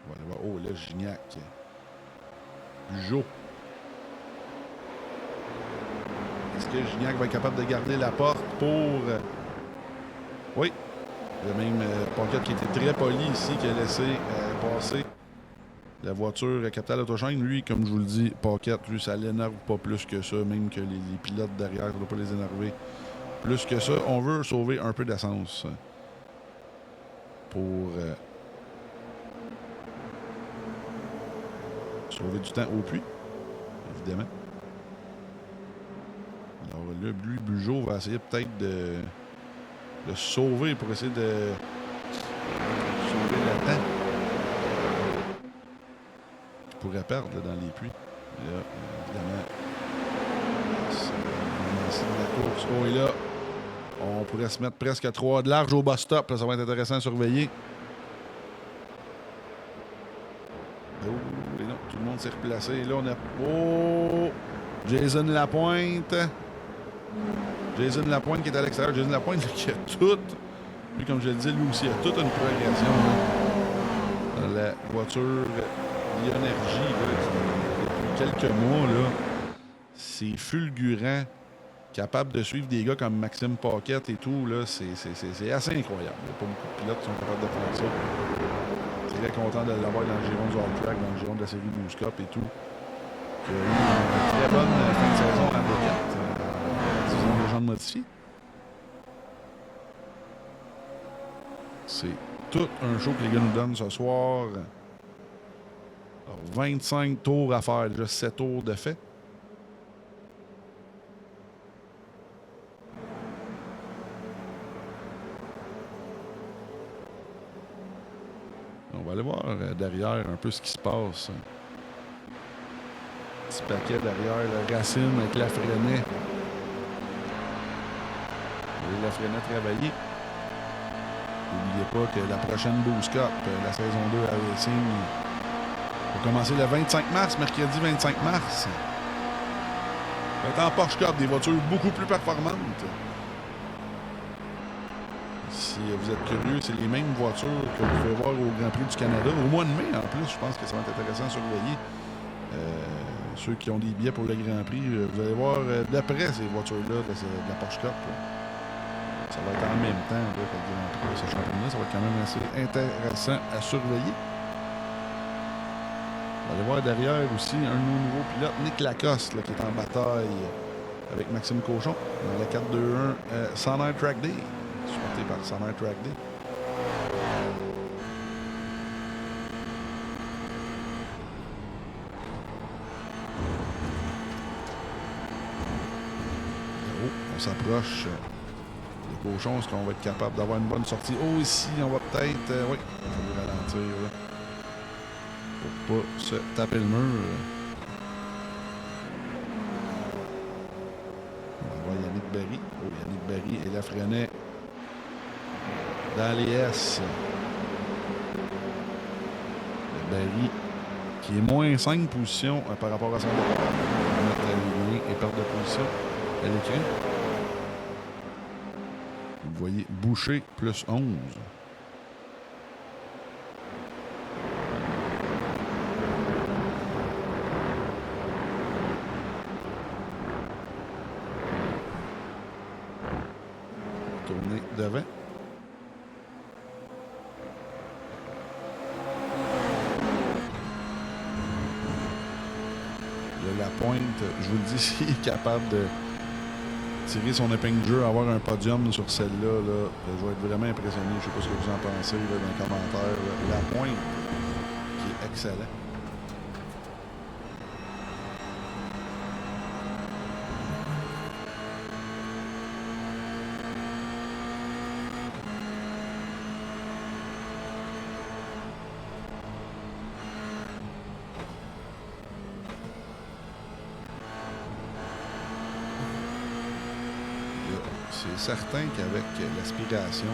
Voilà. Oh, là, Gignac. Bugeaud. Est-ce que Gignac va être capable de garder la porte pour... Oui. Le même Pocket qui était très poli ici, qui a laissé passer la voiture Capital Autochain. Lui, comme je vous le dis, Pocket, lui, ça l'énerve pas plus que ça, même que les pilotes derrière, ça ne doit pas les énerver plus que ça. On veut sauver un peu d'essence pour sauver du temps au puits, évidemment. Alors là, lui, Bugeaud va essayer peut-être de se sauver pour essayer de sauver le temps. Il pourrait perdre là, dans les puits. Là, évidemment, c'est de la course. Oh, et là, on pourrait se mettre presque à 3 de large au bus stop. Là, ça va être intéressant à surveiller. Oh, et non, tout le monde s'est replacé. Et là, on a... Oh! Jason Lapointe. Jason Lapointe qui est à l'extérieur. Jason Lapointe qui a tout. Lui, comme je le disais, lui aussi, il a toute une progression dans la voiture Lionergie. Depuis quelques mois, là, c'est fulgurant. Capable de suivre des gars comme Maxime Paquette et tout, là, c'est assez incroyable. Il n'y a pas beaucoup de pilotes qui sont capables de faire ça. Très content de l'avoir dans le giron du All Track, dans le giron de la série Boost Cup et tout. Il a eu une très bonne fin de saison à B4. Disons les gens de modifiés. C'est tout un show que les gars nous donnent ce soir. Alors, 25 tours à faire, déjà 7 tours de fait. On va aller voir derrière un peu ce qui se passe. Petit paquet derrière, le Racine avec Lafrenet. Lafrenet travaillé. N'oubliez pas que la prochaine Boost Cup, la saison 2 à Racing, va commencer le 25 mars, mercredi 25 mars. Ça va être en Porsche Cup, des voitures beaucoup plus performantes. Si vous êtes curieux, c'est les mêmes voitures que vous pouvez voir au Grand Prix du Canada. Au mois de mai, en plus, je pense que ça va être intéressant à surveiller. Ceux qui ont des billets pour le Grand Prix, vous allez voir d'après ces voitures-là de la Porsche Cup. Ça va être en même temps là, que le Grand Prix de ce championnat. Ça va être quand même assez intéressant à surveiller. On va aller voir derrière aussi un de nos nouveaux pilotes, Nick Lacoste, là, qui est en bataille avec Maxime Cochon dans la 4-2-1 Sunlight Track Day. Supporté par Sunlight Track Day. Oh, on s'approche. Le Cochon, est-ce qu'on va être capable d'avoir une bonne sortie? Oh, ici, on va peut-être... oui, on va ralentir. Là, pour pas se taper le mur. On va voir Yannick Barry. Oh, Yannick Barry et Lafrenet dans les S. Le Barry qui est moins 5 positions par rapport à son départ. On va mettre les liens et perte de position à l'écran. Vous voyez, Boucher plus 11. Tourner devant. La pointe, je vous le dis, s'il est capable de tirer son épingle de jeu, avoir un podium sur celle-là, là, je vais être vraiment impressionné. Je ne sais pas ce que vous en pensez là, dans les commentaires. Là. La pointe, qui est excellent. c'est certain qu'avec l'aspiration,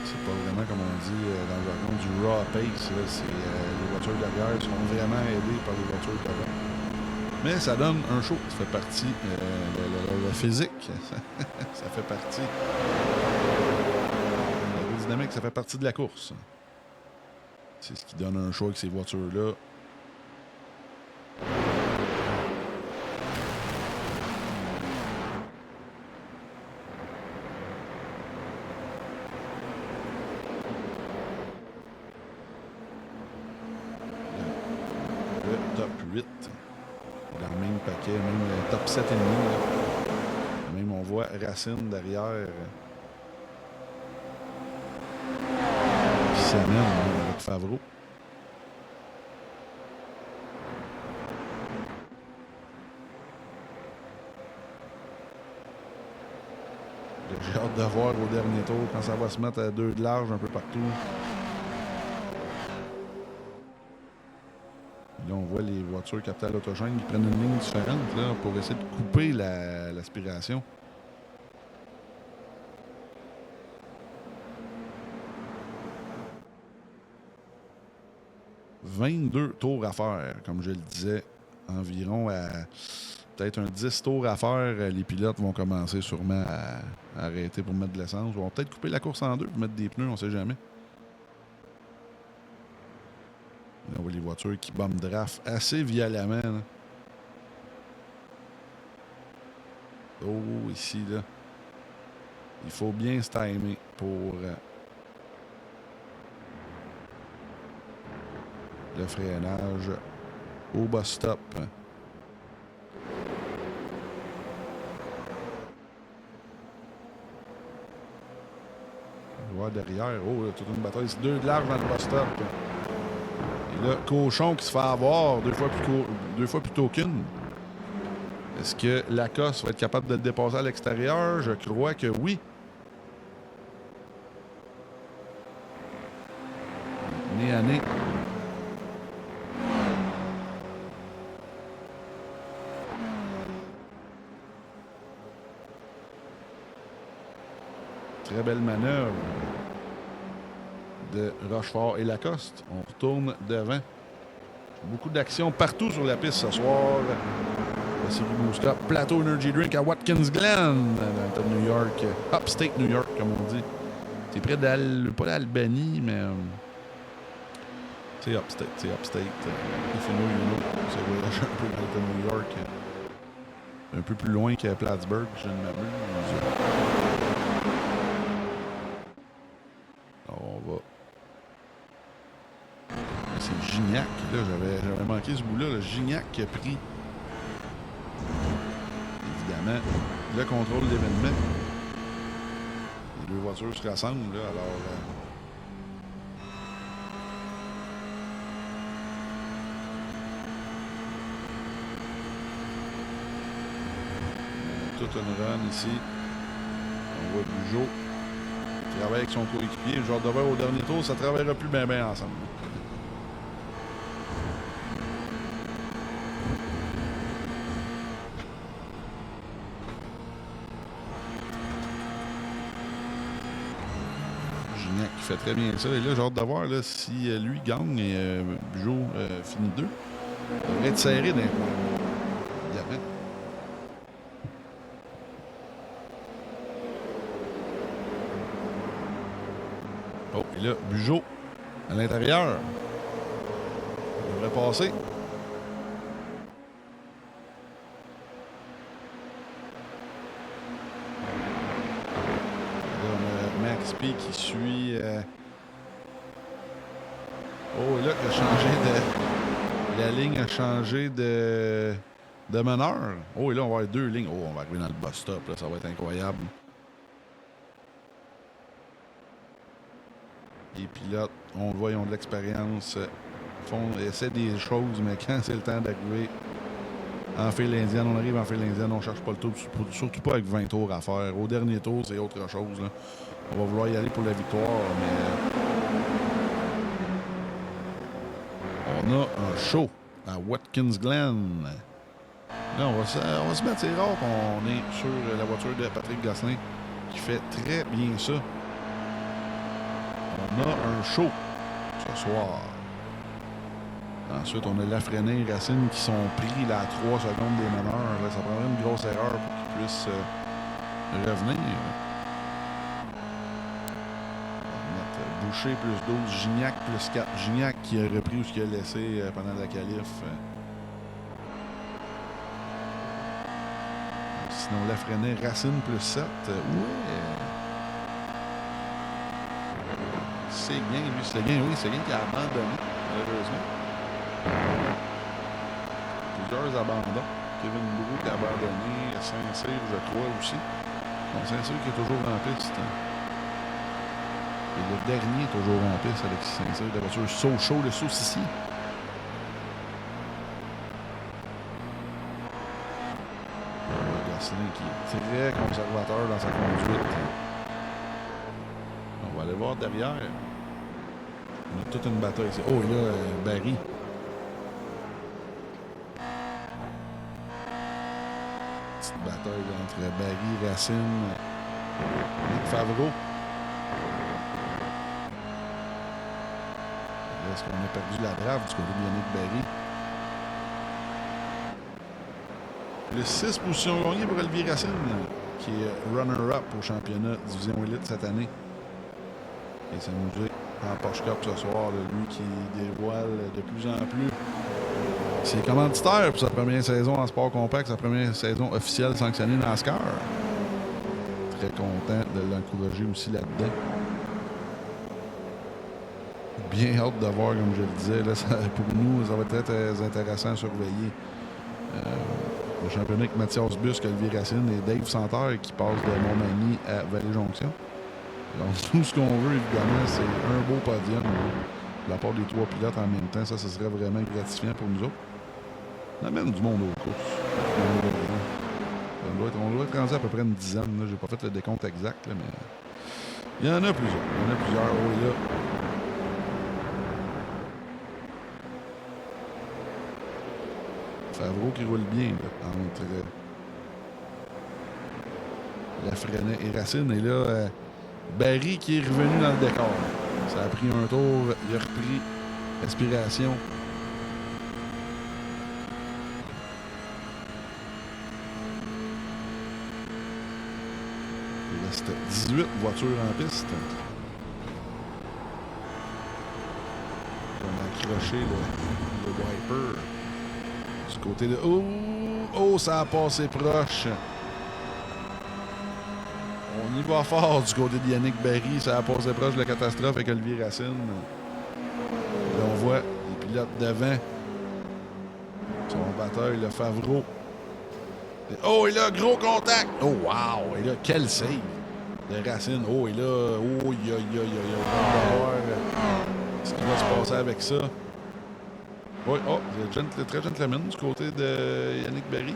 c'est pas vraiment comme on dit dans le jargon du raw pace. Les voitures derrière sont vraiment aidées par les voitures devant. Mais ça donne un show. Ça fait partie la physique. Ça fait partie. L'aérodynamique, ça fait partie de la course. C'est ce qui donne un show avec ces voitures-là. Le top 8. Dans le même paquet, même le top 7,5. Même on voit Racine derrière. Qui s'amène avec Favreau. J'ai hâte de voir au dernier tour quand ça va se mettre à 2 de large un peu partout. Là, on voit les voitures Capital Autogène qui prennent une ligne différente là, pour essayer de couper l'aspiration. « 22 tours à faire, comme je le disais, environ à peut-être un 10 tours à faire. Les pilotes vont commencer sûrement à arrêter pour mettre de l'essence. Ils vont peut-être couper la course en deux pour mettre des pneus, on ne sait jamais. Là, on voit les voitures qui bombent draft assez violemment. Là. Oh, ici, là. Il faut bien se timer pour le freinage au bus stop. On va voir derrière. Oh, là, toute une bataille. C'est 2 de large dans le bus stop. Et là, Cochon qui se fait avoir 2 fois plutôt qu'une. Est-ce que Lacoste va être capable de le dépasser à l'extérieur? Je crois que oui. Nez à nez. Très belle manœuvre de Rochefort et Lacoste. On retourne devant. Beaucoup d'action partout sur la piste ce soir. La série Boosca Plateau Energy Drink à Watkins Glen, dans l'État de New York. Upstate New York, comme on dit. C'est près pas d'Albany, mais c'est Upstate. C'est Upstate. If you know, you know. C'est voyage un peu dans l'État de New York. Un peu plus loin que Plattsburgh, je ne m'abuse. On va. C'est Gignac. Là, j'avais manqué ce bout-là. Gignac qui a pris, évidemment, le contrôle d'événement. Les 2 voitures se rassemblent. Là, alors, toute une run ici. On voit Bugeaud qui travaille avec son coéquipier. Le genre de voir au dernier tour, ça ne travaillera plus bien ensemble. Gignac qui fait très bien ça. Et là, j'ai hâte de voir là, si lui gagne et Bugeaud finit 2. Ça devrait être serré d'un point. Évidemment. Oh, et là, Bugeaud à l'intérieur. Il devrait passer. Là, on a Max P qui suit. Oh, et là, il a changé de. La ligne a changé de meneur. Oh, et là, on va avoir 2 lignes. Oh, on va arriver dans le bus stop. Là, ça va être incroyable. Les pilotes, on le voit, ils ont de l'expérience, essaient des choses, mais quand c'est le temps d'arriver en file indienne, on arrive en file indienne, on ne cherche pas le tour, surtout pas avec 20 tours à faire. Au dernier tour, c'est autre chose. Là. On va vouloir y aller pour la victoire, mais on a un show à Watkins Glen. Là, on va se mettre, c'est rare qu'on est sur la voiture de Patrick Gosselin qui fait très bien ça. On a un show ce soir. Ensuite, on a Lafrenière et Racine qui sont pris là, à 3 secondes des meneurs. Là, ça prendrait une grosse erreur pour qu'ils puissent revenir. Boucher plus 12, Gignac plus 4. Gignac qui a repris où ce qu'il a laissé pendant la qualif. Sinon, Lafrenière, Racine plus 7. C'est bien, lui. C'est bien, oui. C'est bien qui a abandonné, malheureusement. Plusieurs abandons. Kevin Brou qui a abandonné. Saint-Cyr, je crois aussi. Bon, Saint-Cyr qui est toujours en piste. Et le dernier est toujours en piste, Alexis Saint-Cyr, de la voiture Sochaux, le saucissier. Gosselin qui est très conservateur dans sa conduite. On va aller voir derrière. On a toute une bataille ici. Oh, et là, Barry. Petite bataille entre Barry, Racine, Nick Favreau. Est-ce qu'on a perdu la drave du côté de Yannick Barry? Le 6 position gagnée pour Olivier Racine, qui est runner-up au championnat Division Elite cette année. Et ça nous est en Porsche Cup ce soir, lui qui dévoile de plus en plus ses commanditaires pour sa première saison en sport compact, sa première saison officielle sanctionnée NASCAR. Très content de l'encourager aussi là-dedans. Bien hâte de voir, comme je le disais, là, pour nous, ça va être très intéressant à surveiller. Le championnat avec Mathias Busque, Olivier Racine et Dave Santerre qui passe de Montmagny à Vallée-Jonction. Donc, tout ce qu'on veut, évidemment, c'est un beau podium de la part des 3 pilotes en même temps. Ça serait vraiment gratifiant pour nous autres. On amène du monde aux courses. On doit être rendu à peu près une dizaine. Je n'ai pas fait le décompte exact, là, mais il y en a plusieurs. Oh, et là, Favreau qui roule bien là, entre Lafrenière et Racine. Et là, Barry qui est revenu dans le décor. Ça a pris un tour, il a repris respiration. Il reste 18 voitures en piste. On a accroché le wiper. Du côté de... Oh, ça a passé proche. On y va fort du côté de Yannick Barry. Ça a passé proche de la catastrophe avec Olivier Racine. Là, on voit les pilotes devant. Son batteur, le Favreau. Oh, et là, gros contact. Oh, wow. Et là, quel save de Racine. Oh, et là, on va voir ce qui va se passer avec ça. Oui, c'est très gentleman du côté de Yannick Barry.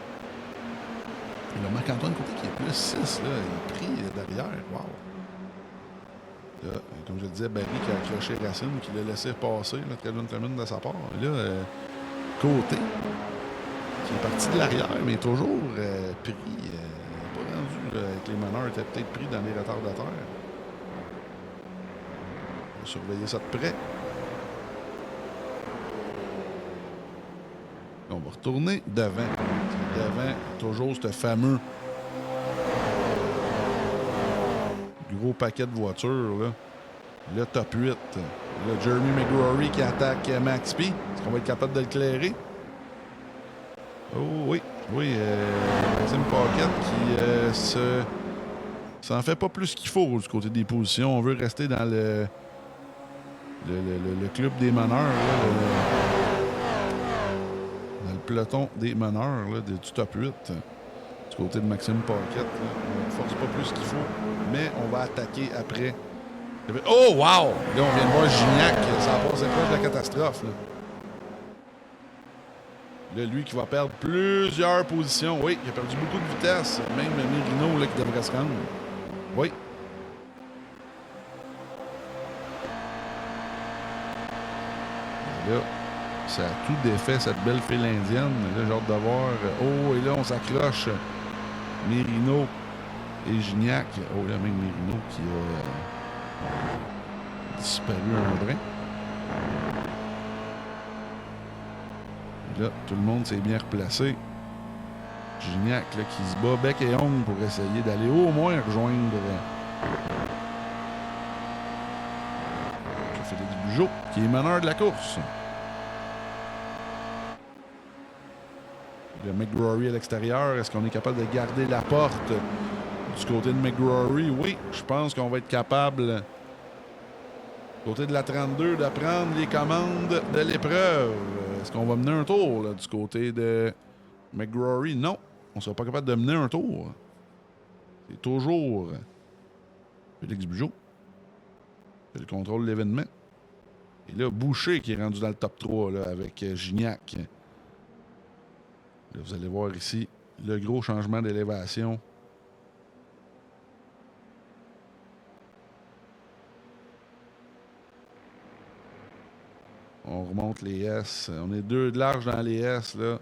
Et le Marc-Antoine côté qui est plus 6, là, il est pris derrière. Wow. Là, comme je le disais, Barry qui a accroché Racine, qui l'a laissé passer, là, très gentleman de sa part. Et là, côté, qui est parti de l'arrière, mais toujours pris. Pas rendu avec les meneurs, était peut-être pris dans les retardateurs. On va surveiller ça de près. On va retourner devant. Devant, toujours ce fameux gros paquet de voitures. Là. Le top 8. Le Jeremy McGrory qui attaque Max P. Est-ce qu'on va être capable de l'éclairer? Oh oui. Oui, Maxime Paquette qui s'en fait pas plus qu'il faut du côté des positions. On veut rester dans le club des meneurs. Là, dans le peloton des meneurs là, du top 8. Du côté de Maxime Paquette. Là. On ne force pas plus qu'il faut. Mais on va attaquer après. Oh, wow! Là, on vient de voir Gignac. Ça a passé proche de la catastrophe. Là, lui qui va perdre plusieurs positions. Oui, il a perdu beaucoup de vitesse. Même Mirino là, qui devrait se rendre. Oui. Et là, Ça a tout défait, cette belle file indienne. Là, j'ai hâte de voir. Oh, et là, on s'accroche. Merino et Gignac. Oh, là, même Merino qui a disparu un brin. Et là, tout le monde s'est bien replacé. Gignac là, qui se bat bec et ongle pour essayer d'aller au moins rejoindre Félix Bugeaud, qui est meneur de la course. Le McGrory à l'extérieur, est-ce qu'on est capable de garder la porte du côté de McGrory? Oui, je pense qu'on va être capable, du côté de la 32, de prendre les commandes de l'épreuve. Est-ce qu'on va mener un tour là, du côté de McGrory? Non, on ne sera pas capable de mener un tour. C'est toujours Félix Bugeaud qui a le contrôle de l'événement. Et là, Boucher qui est rendu dans le top 3 là, avec Gignac. Là, vous allez voir ici le gros changement d'élévation. On remonte les S. On est 2 de large dans les S. Là.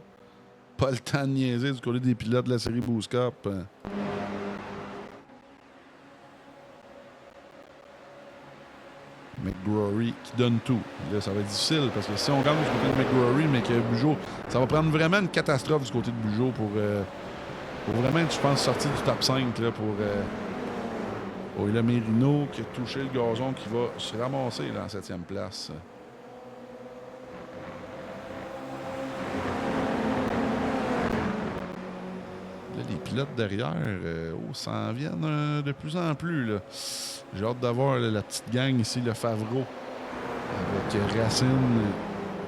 Pas le temps de niaiser du côté des pilotes de la série Boost Cup. McGrory qui donne tout. Là, ça va être difficile parce que si on gagne du côté de McGrory, mais que Bugeaud, ça va prendre vraiment une catastrophe du côté de Bugeaud pour vraiment être, je pense, sortir du top 5 là, pour. Oh, il y a Merino qui a touché le gazon qui va se ramasser là, en 7e place. Là, les pilotes derrière s'en viennent de plus en plus. Là. J'ai hâte d'avoir la petite gang ici, le Favreau, avec Racine,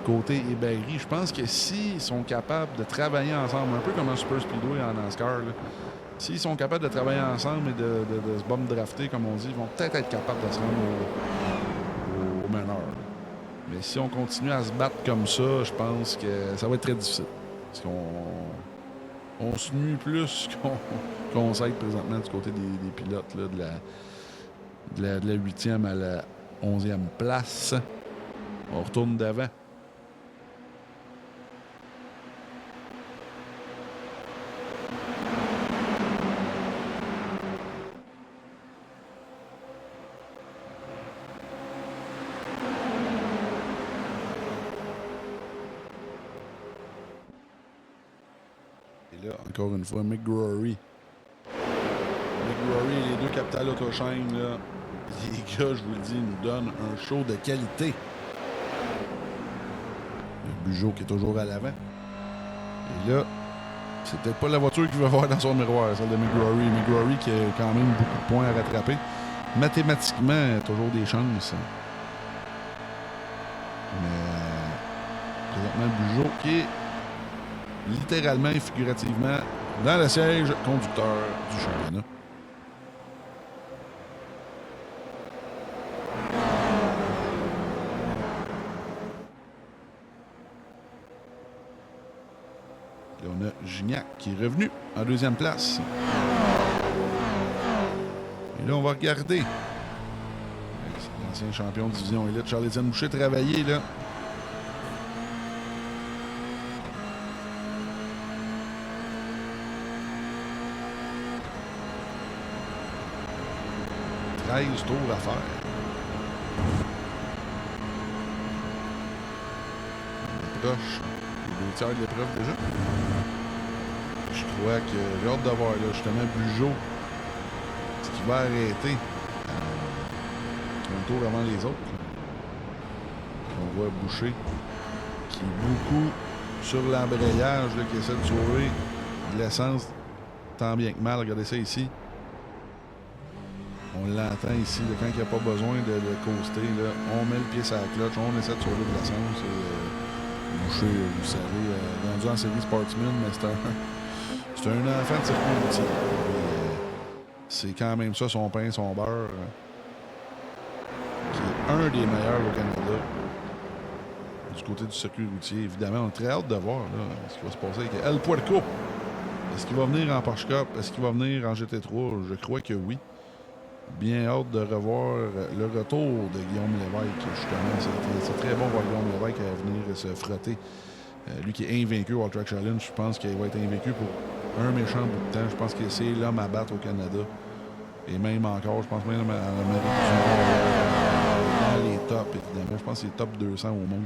Côté et Berry. Je pense que s'ils sont capables de travailler ensemble, un peu comme un Super Speedway en NASCAR, s'ils sont capables de travailler ensemble et de se bomb drafter, comme on dit, ils vont peut-être être capables de se rendre au meneur. Mais si on continue à se battre comme ça, je pense que ça va être très difficile. Parce qu'on se nuit plus qu'on s'aide présentement du côté des pilotes là, de la 8e à la 11e place. On retourne d'avant. Et là, encore une fois, McGrory. McGrory et les 2 Capital Autoshine, là. Les gars, je vous le dis, nous donnent un show de qualité. Le Bugeaud qui est toujours à l'avant. Et là, c'est peut-être pas la voiture qu'il va voir dans son miroir, celle de McGrory. McGrory qui a quand même beaucoup de points à rattraper. Mathématiquement, il a toujours des chances. Mais présentement, Bugeaud qui est littéralement et figurativement dans le siège conducteur du championnat. Là, on a Gignac qui est revenu en 2e place. Et là, on va regarder. L'ancien champion de division élite, Charles-Étienne Boucher, travailler là. Tours à faire. On approche les 2 tiers de l'épreuve déjà. Je crois que j'ai hâte de voir là, justement Bugeaud ce qui va arrêter un tour avant les autres. On voit Boucher qui est beaucoup sur l'embrayage, qui essaie de sauver de l'essence tant bien que mal. Regardez ça ici. On l'entend ici, là, quand il n'y a pas besoin de coaster, là, on met le pied sur la cloche, on essaie de sauver de l'essence. Boucher, vous savez, rendu en série Sportsman, mais c'est un enfant de circuit routier. C'est quand même ça, son pain, son beurre, qui est un des meilleurs au Canada du côté du circuit routier. Évidemment, on a très hâte de voir là, ce qui va se passer avec El Puerco. Est-ce qu'il va venir en Porsche Cup? Est-ce qu'il va venir en GT3? Je crois que oui. Bien hâte de revoir le retour de Guillaume Lévesque, justement. C'est très bon voir Guillaume Lévesque à venir se frotter. Lui qui est invaincu au All Track Challenge, je pense qu'il va être invaincu pour un méchant bout de temps. Je pense que c'est l'homme à battre au Canada. Et même encore, je pense même à l'Amérique du Nord, dans les tops, évidemment. Je pense que c'est top 200 au monde.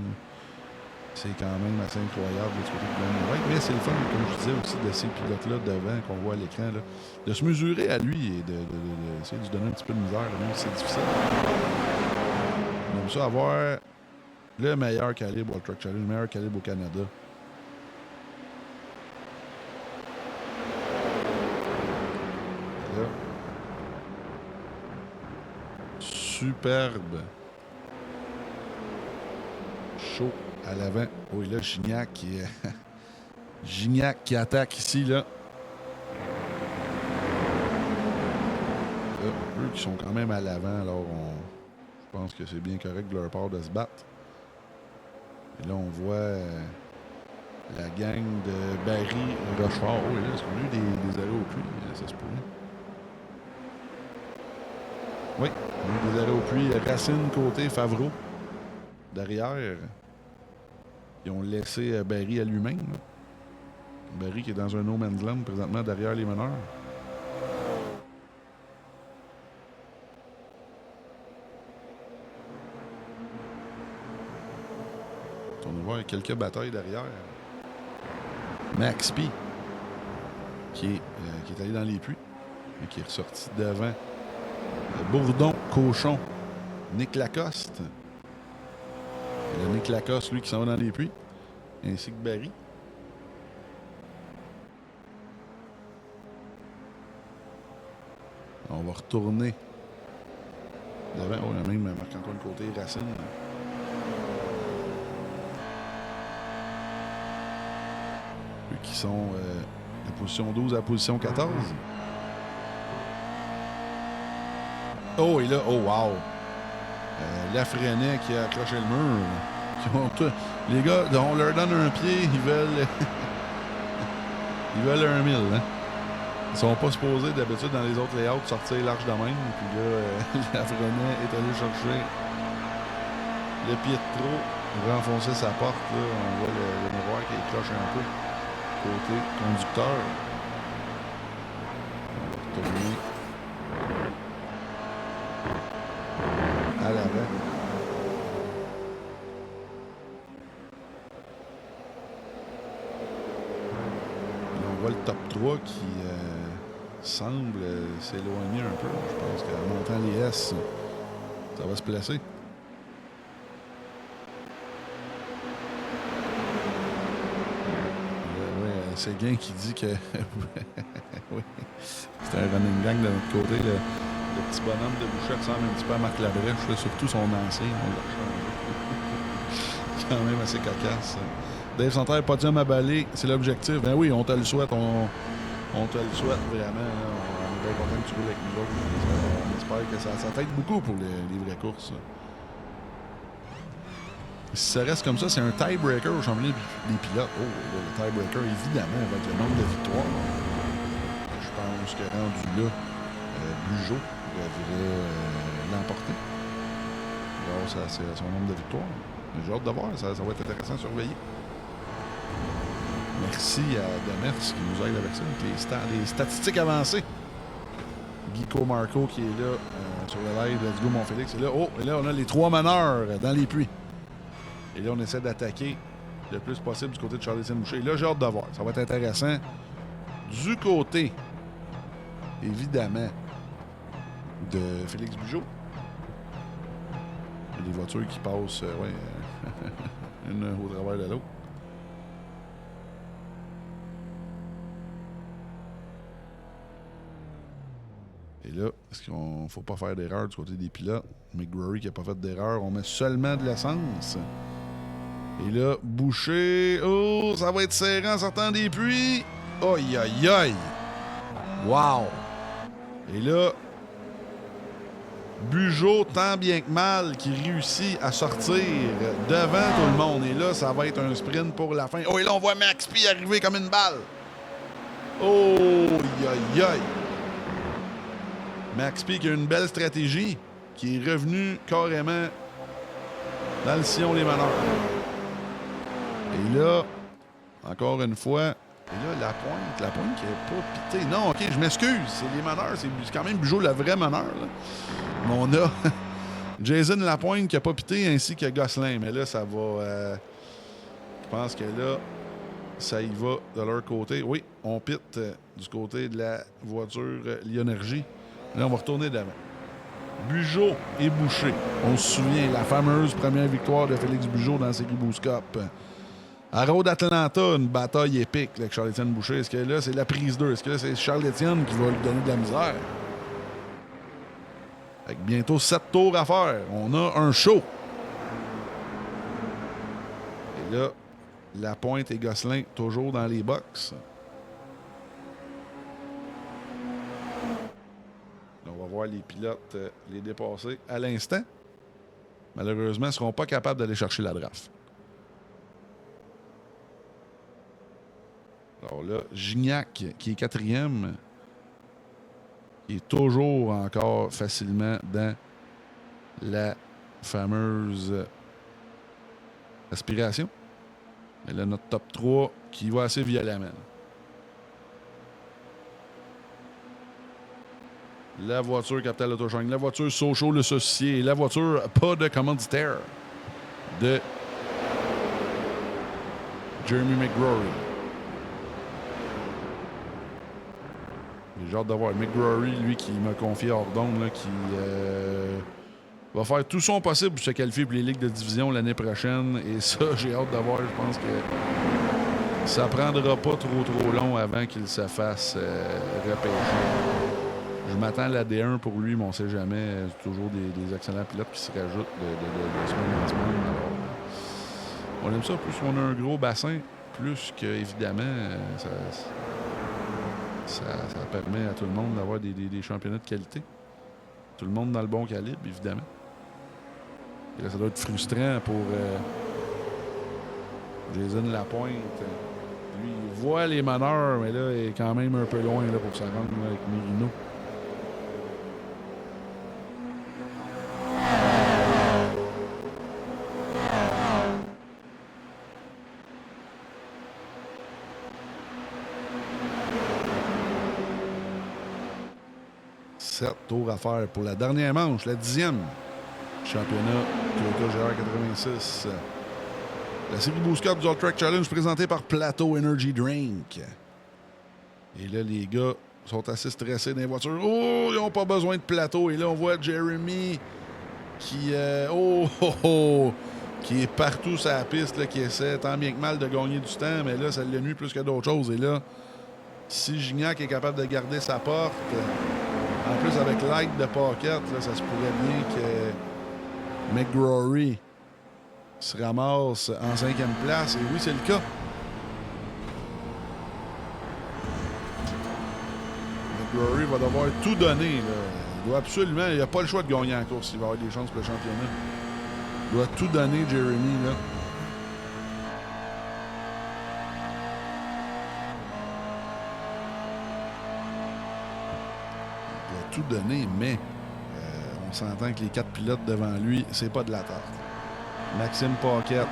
C'est quand même assez incroyable de ce côté de Guillaume Lévesque. Mais c'est le fun, comme je disais aussi, de ces pilotes-là devant qu'on voit à l'écran, là, de se mesurer à lui et d'essayer de lui donner un petit peu de misère, là, même si c'est difficile. On aime ça avoir le meilleur calibre au Truck Challenge, le meilleur calibre au Canada. Là. Superbe. Chaud à l'avant. Oui, là, Gignac qui Gignac qui attaque ici, là. Eux qui sont quand même à l'avant, alors je pense que c'est bien correct de leur part de se battre. Et là, on voit la gang de Barry Rochefort. Oh, et là, est-ce qu'on a eu des arrêts au puits? Ça se pourrait. Oui, on a eu des arrêts au puits. Racine côté Favreau. Derrière, ils ont laissé Barry à lui-même. Là. Barry qui est dans un no man's land présentement derrière les meneurs. On va voir quelques batailles derrière. Max P qui est allé dans les puits et qui est ressorti devant Bourdon, Cochon, Nick Lacoste. Et le Nick Lacoste, lui, qui s'en va dans les puits, ainsi que Barry. On va retourner devant. Oh, il y a même Marc-Antoine Côté, Racine. Eux qui sont de position 12 à position 14. Oh, et là, oh, wow! Lafrenet qui a accroché le mur. Les gars, on leur donne un pied, ils veulent. Ils veulent un 1000, hein? Ils sont pas supposés d'habitude dans les autres layouts sortir large de même. Puis là, Lafrenet est allé chercher le pied de trop, renfoncer sa porte. Là, on voit le miroir qui cloche un peu côté conducteur. On va retourner à l'avant. On voit le top 3 qui semble s'éloigner un peu. Je pense qu'en montant les S, ça va se placer. C'est Guin qui dit que oui, c'est un running gang de notre côté. Le petit bonhomme de Boucher ressemble un petit peu à Marc Labrèche, là, surtout son ancien. C'est quand même assez cocasse. Dave Santerre, podium à balai, c'est l'objectif. Ben oui, on te le souhaite. On te le souhaite vraiment. Là. On est bien content que tu roules avec nous autres. On espère que ça t'aide beaucoup pour les vraies courses. Si ça reste comme ça, c'est un tiebreaker au championnat des pilotes. Oh, le tiebreaker, évidemment, avec le nombre de victoires. Je pense que rendu là, Bugeaud devrait l'emporter. Grâce à son nombre de victoires. Mais j'ai hâte de voir, ça va être intéressant à surveiller. Merci à Demers qui nous aide avec ça, avec les statistiques avancées. Guico Marco qui est là sur le live. Let's go, mon Félix. Et là, et là, on a les 3 meneurs dans les puits. Et là, on essaie d'attaquer le plus possible du côté de Charles-Étienne Boucher. Et là, j'ai hâte de voir. Ça va être intéressant. Du côté, évidemment, de Félix Bugeaud. Il y a des voitures qui passent, une au travers de l'autre. Et là, est-ce qu'il ne faut pas faire d'erreur du côté des pilotes? McGrory qui n'a pas fait d'erreur. On met seulement de l'essence. Et là, Boucher. Oh, ça va être serré en sortant des puits. Aïe, aïe, aïe. Wow. Et là, Bugeaud, tant bien que mal, qui réussit à sortir devant tout le monde. Et là, ça va être un sprint pour la fin. Oh, et là, on voit Max P arriver comme une balle. Oh, aïe, aïe. Max P qui a une belle stratégie, qui est revenu carrément dans le sillon des meneurs. Et là, encore une fois, et là, la pointe qui n'est pas pitée. Non, OK, je m'excuse, c'est les meneurs, c'est quand même Bugeaud, le vrai meneur. Là. Mais on a Jason Lapointe qui n'a pas pité, ainsi que Gosselin. Mais là, ça va... je pense que là, ça y va de leur côté. Oui, on pite du côté de la voiture Lionergie. Là, on va retourner devant. Bugeaud et Boucher. On se souvient, la fameuse première victoire de Félix Bugeaud dans la série Boost Cup. À Road Atlanta, une bataille épique là, avec Charles-Étienne Boucher. Est-ce que là, c'est la prise 2? Est-ce que là, c'est Charles-Étienne qui va lui donner de la misère? Avec bientôt 7 tours à faire. On a un show. Et là, Lapointe et Gosselin toujours dans les box. On va voir les pilotes les dépasser à l'instant. Malheureusement, ils ne seront pas capables d'aller chercher la draft. Alors là, Gignac, qui est 4e, qui est toujours encore facilement dans la fameuse aspiration. Mais là, notre top 3 qui va assez violemment. La voiture Capital Autoshine, la voiture Sochaux le Saucier et la voiture pas de commanditaire de Jeremy McGrory. J'ai hâte d'avoir McGrory, lui, qui m'a confié hors d'onde, qui va faire tout son possible pour se qualifier pour les ligues de division l'année prochaine. Et ça, j'ai hâte d'avoir. Je pense que ça prendra pas trop long avant qu'il se fasse repêcher. Je m'attends à la D1 pour lui, mais on ne sait jamais. Toujours des excellents pilotes qui se rajoutent de semaine en semaine. Alors, on aime ça. Plus on a un gros bassin, plus que, évidemment, ça permet à tout le monde d'avoir des championnats de qualité. Tout le monde dans le bon calibre, évidemment. Et là, ça doit être frustrant pour Jason Lapointe. Lui, il voit les meneurs, mais là, il est quand même un peu loin là, pour se rendre là, avec Mirino. Tour à faire pour la dernière manche, la 10e championnat Toyota GR 86. La série Boost Cup du All Track Challenge présentée par Plateau Energy Drink. Et là, les gars sont assez stressés dans les voitures. Oh, ils n'ont pas besoin de plateau. Et là, on voit Jeremy qui, qui est partout sur la piste, là, qui essaie tant bien que mal de gagner du temps. Mais là, ça le nuit plus que d'autres choses. Et là, si Gignac est capable de garder sa porte... En plus, avec l'aide de Paquette, là, ça se pourrait bien que McGrory se ramasse en 5e place. Et oui, c'est le cas. McGrory va devoir tout donner. Là. Il doit absolument... Il n'a pas le choix de gagner en course s'il va avoir des chances pour le championnat. Il doit tout donner, Jeremy. Là. Tout donné, mais on s'entend que les 4 pilotes devant lui, c'est pas de la tarte. Maxime Paquette,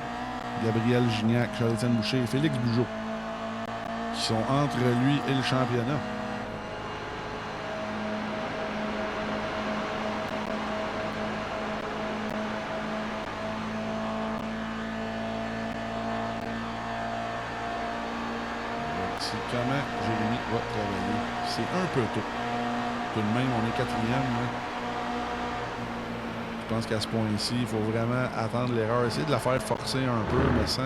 Gabriel Gignac, Charles-Étienne Boucher et Félix Bugeaud qui sont entre lui et le championnat. C'est comment Jérémy va travailler. C'est un peu tôt. Tout de même, on est 4e. Je pense qu'à ce point-ci, il faut vraiment attendre l'erreur. Essayer de la faire forcer un peu, mais sans,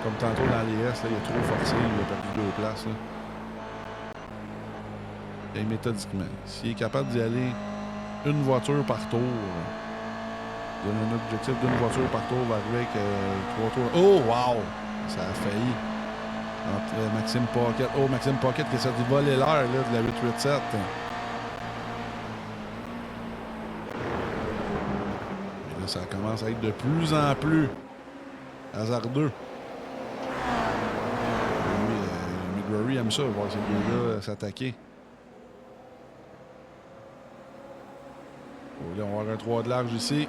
comme tantôt dans les S, là, il a trop forcé, il a perdu 2 places. Là. Et méthodiquement, s'il est capable d'y aller une voiture par tour, donne un objectif d'une voiture par tour, va arriver avec 3 tours. Oh, wow! Ça a failli. Entre Maxime Paquette. Oh, Maxime Paquette qui essaie de voler l'air de la 887. Ça commence à être de plus en plus hasardeux. McGrory aime ça, voir ces deux-là s'attaquer. Oh, là, on va avoir un 3 de large ici.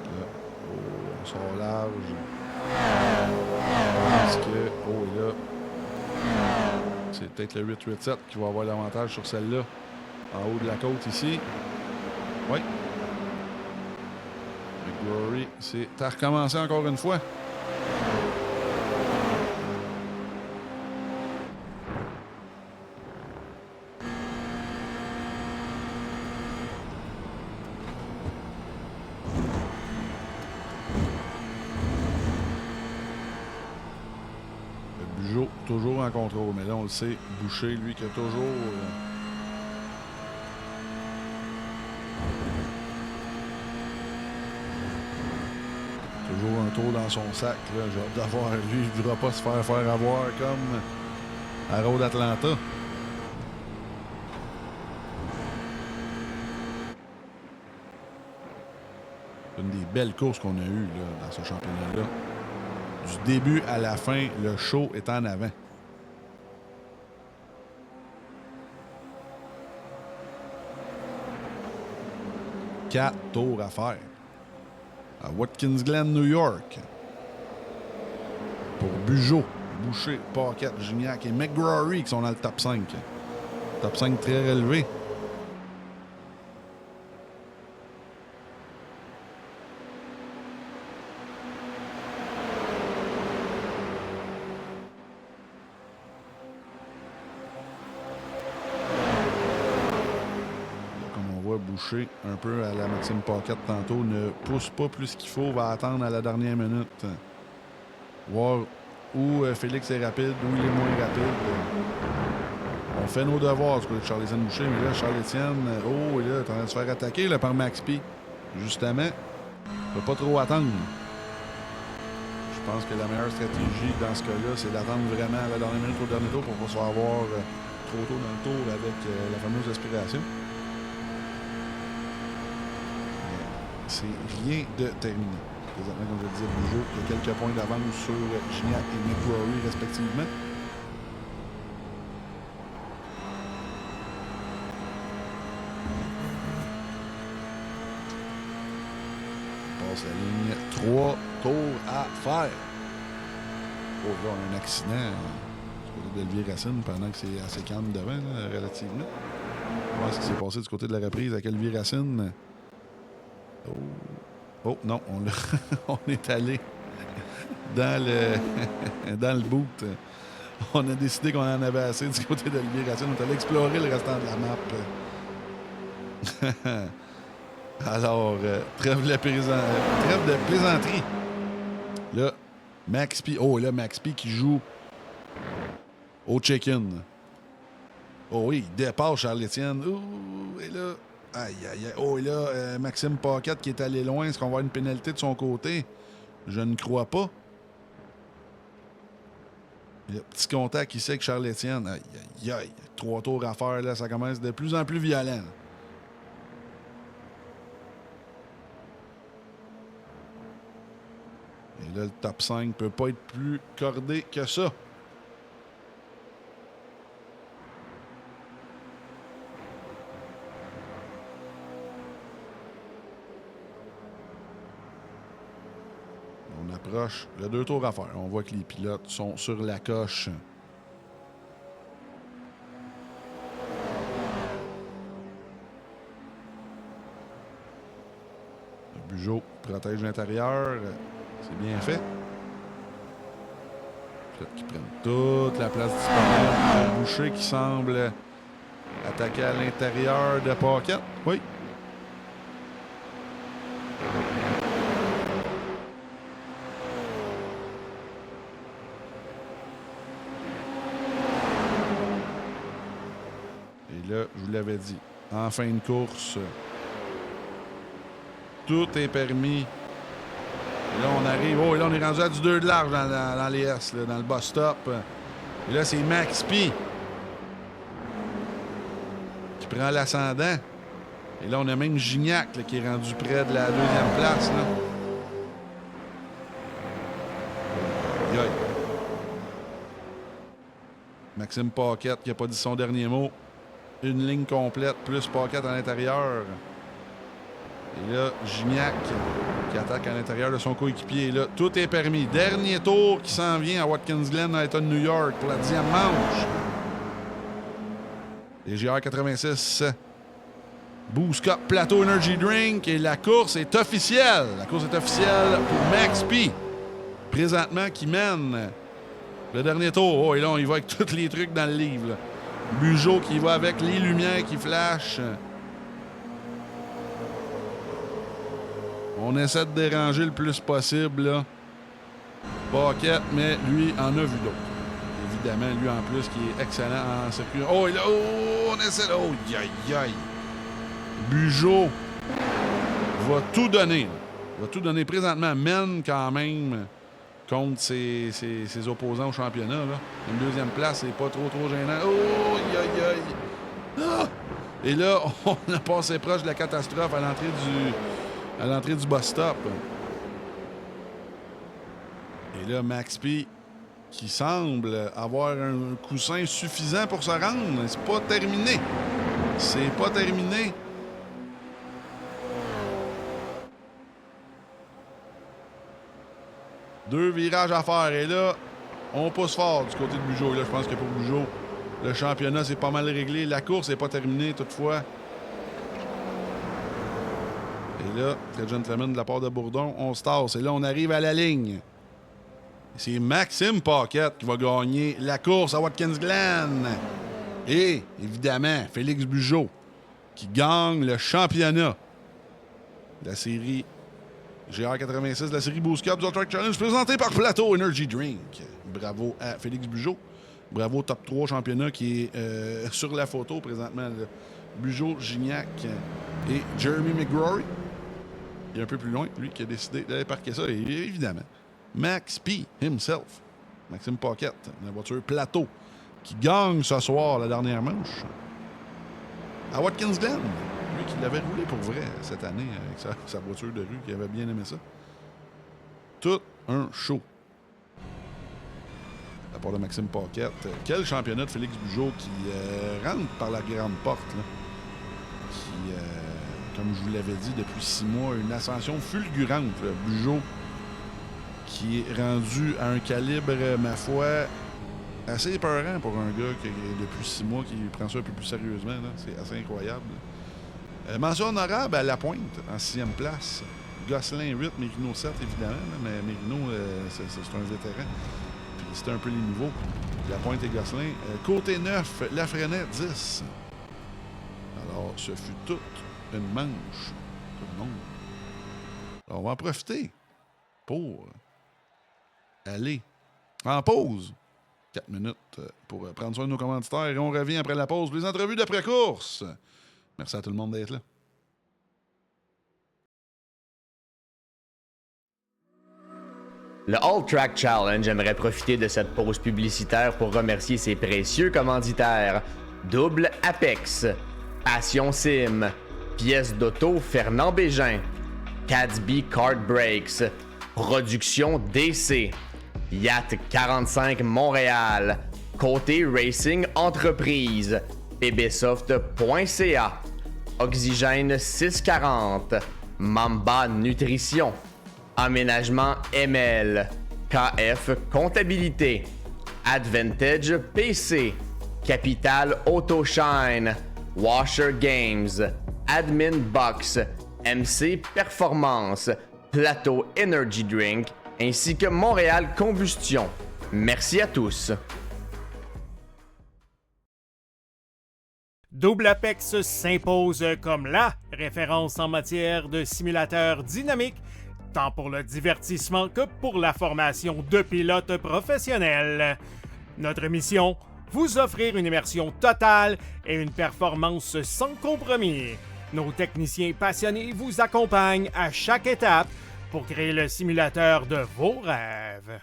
Là, oh, on sort large. Parce que, oh, et là, c'est peut-être le 887 qui va avoir l'avantage sur celle-là. En haut de la côte ici. Oui. McGrory, c'est à recommencer encore une fois. Bugeaud, toujours en contrôle. Mais là, on le sait, Boucher, lui, qui a toujours... toujours un tour dans son sac. Là. J'ai hâte d'avoir, lui, il ne voudra pas se faire avoir comme à Road Atlanta. Une des belles courses qu'on a eues là, dans ce championnat-là. Du début à la fin, le show est en avant. Quatre tours à faire. À Watkins Glen, New York. Pour Bugeaud, Boucher, Paquette, Gignac et McGrory qui sont dans le top 5. Top 5 très relevé. Boucher, un peu à la Maxime Paquette tantôt, ne pousse pas plus qu'il faut, va attendre à la dernière minute. Voir où Félix est rapide, où il est moins rapide. On fait nos devoirs du côté de Charles-Étienne Boucher, mais là, Charles-Étienne, oh, et là, est en train de se faire attaquer là, par Max P. Justement, il ne va pas trop attendre. Je pense que la meilleure stratégie dans ce cas-là, c'est d'attendre vraiment à la dernière minute au dernier tour pour ne pas se faire avoir trop tôt dans le tour avec la fameuse aspiration. C'est rien de terminé. Présentement, comme je le disais, Bugeaud, il y a quelques points d'avance sur Gignac et McGrory respectivement. On passe la ligne. 3 tours à faire. Oh, là, on a un accident du côté d'Olivier Racine pendant que c'est assez calme devant, là, relativement. On va voir ce qui s'est passé du côté de la reprise avec Olivier Racine. Oh, oh non, on est allé dans le boot. On a décidé qu'on en avait assez du côté d'Olivier Racine. On est allé explorer le restant de la map. Alors, trêve de plaisanterie. Là, Max P. Oh, là, Max P qui joue au check-in. Oh oui, il dépasse Charles-Étienne. Ouh, et là... Aïe, aïe, aïe. Oh, et là, Maxime Paquette qui est allé loin. Est-ce qu'on va avoir une pénalité de son côté? Je ne crois pas. Il y a un petit contact ici avec Charles-Étienne. Aïe, aïe, aïe. 3 tours à faire, là. Ça commence de plus en plus violent. Et là, le top 5 ne peut pas être plus cordé que ça. On approche. Il y a 2 tours à faire. On voit que les pilotes sont sur la coche. Le Bugeaud protège l'intérieur. C'est bien fait. Pilotes qui prennent toute la place disponible. Le Boucher qui semble attaquer à l'intérieur de Paquette. Oui. Là, je vous l'avais dit, en fin de course, tout est permis. Et là, on arrive. Oh, et là, on est rendu à du 2 de large dans les S, là, dans le bus stop. Et là, c'est Max P qui prend l'ascendant. Et là, on a même Gignac là, qui est rendu près de la 2e place. Là. Maxime Paquette qui n'a pas dit son dernier mot. Une ligne complète, plus Paquette à l'intérieur. Et là, Gignac qui attaque à l'intérieur de son coéquipier. Et là, tout est permis. Dernier tour qui s'en vient à Watkins Glen, dans l'État de New York, pour la 10e manche. Les GR 86, Boost Cup Plateau Energy Drink. Et la course est officielle. La course est officielle pour Max P. Présentement, qui mène le dernier tour. Oh, et là, on y va avec tous les trucs dans le livre, là. Bugeaud qui va avec les lumières qui flashent. On essaie de déranger le plus possible, là. Paquette, mais lui en a vu d'autres. Évidemment, lui en plus qui est excellent en circuit. Oh, et là, oh, on essaie. Oh, aïe, aïe. Bugeaud va tout donner. Va tout donner. Présentement, mène quand même contre ses opposants au championnat, là. Une deuxième place, c'est pas trop gênant. Oh, aïe, aïe. Ah! Et là, on a passé proche de la catastrophe à l'entrée du bus stop. Et là, Max P qui semble avoir un coussin suffisant pour se rendre. C'est pas terminé. C'est pas terminé. Deux virages à faire. Et là, on pousse fort du côté de Bugeaud. Et là, je pense que pour Bugeaud, le championnat, c'est pas mal réglé. La course n'est pas terminée, toutefois. Et là, très gentleman de la part de Bourdon, on se tasse. Et là, on arrive à la ligne. C'est Maxime Paquette qui va gagner la course à Watkins Glen. Et, évidemment, Félix Bugeaud qui gagne le championnat de la série GR 86, de la série Boost Cup All Track Challenge, présentée par Plateau Energy Drink. Bravo à Félix Bugeaud. Bravo au top 3 championnat qui est sur la photo présentement. Là. Bugeaud, Gignac et Jeremy McGrory. Il est un peu plus loin, lui, qui a décidé d'aller parquer ça. Et évidemment, Max P. himself, Maxime Paquette, la voiture Plateau, qui gagne ce soir la dernière manche à Watkins Glen. Lui qui l'avait roulé pour vrai cette année avec sa voiture de rue, qui avait bien aimé ça. Tout un show. À part de Maxime Paquette. Quel championnat de Félix Bugeaud qui rentre par la grande porte, là. Qui, comme je vous l'avais dit, depuis 6 mois, une ascension fulgurante. Là. Bugeaud qui est rendu à un calibre, ma foi, assez épeurant pour un gars qui, depuis 6 mois, qui prend ça un peu plus sérieusement. Là. C'est assez incroyable. Mention honorable à Lapointe, en 6e place. Gosselin 8, Mérino 7, évidemment. Là, mais Mérino, c'est un vétéran. Puis c'était un peu les nouveaux. Lapointe et Gosselin. Côté 9, Lafresnaye 10. Alors, ce fut toute une manche. Tout le monde. Alors, on va en profiter pour aller en pause. 4 minutes pour prendre soin de nos commanditaires. Et on revient après la pause pour les entrevues d'après-course. Merci à tout le monde d'être là. Le All Track Challenge aimerait profiter de cette pause publicitaire pour remercier ses précieux commanditaires. Double Apex, Passion Sim, Pièces d'auto Fernand Bégin, Cadsby Kart Brakes, Production DC, Yacht 45 Montréal, Côté Racing Entreprise, pbsoft.ca, Oxygène 640, Mamba Nutrition, Aménagement ML, KF Comptabilité, Advantage PC, Capital Autoshine, Washer Games, Admin Box, MC Performance, Plateau Energy Drink, ainsi que Montréal Combustion. Merci à tous. Double Apex s'impose comme la référence en matière de simulateurs dynamiques, tant pour le divertissement que pour la formation de pilotes professionnels. Notre mission, vous offrir une immersion totale et une performance sans compromis. Nos techniciens passionnés vous accompagnent à chaque étape pour créer le simulateur de vos rêves.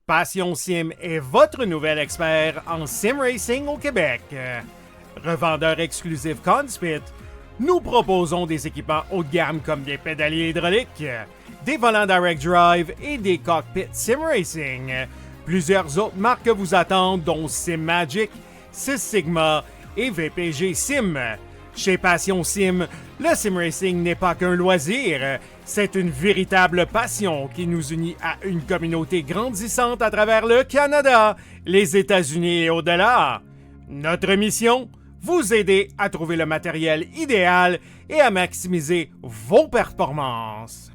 Passion Sim est votre nouvel expert en sim racing au Québec. Revendeur exclusif Conspit, nous proposons des équipements haut de gamme comme des pédaliers hydrauliques, des volants direct drive et des cockpits sim racing. Plusieurs autres marques vous attendent, dont Sim Magic, Sys Sigma et VPG Sim. Chez Passion Sim, le sim racing n'est pas qu'un loisir, c'est une véritable passion qui nous unit à une communauté grandissante à travers le Canada, les États-Unis et au-delà. Notre mission? Vous aider à trouver le matériel idéal et à maximiser vos performances.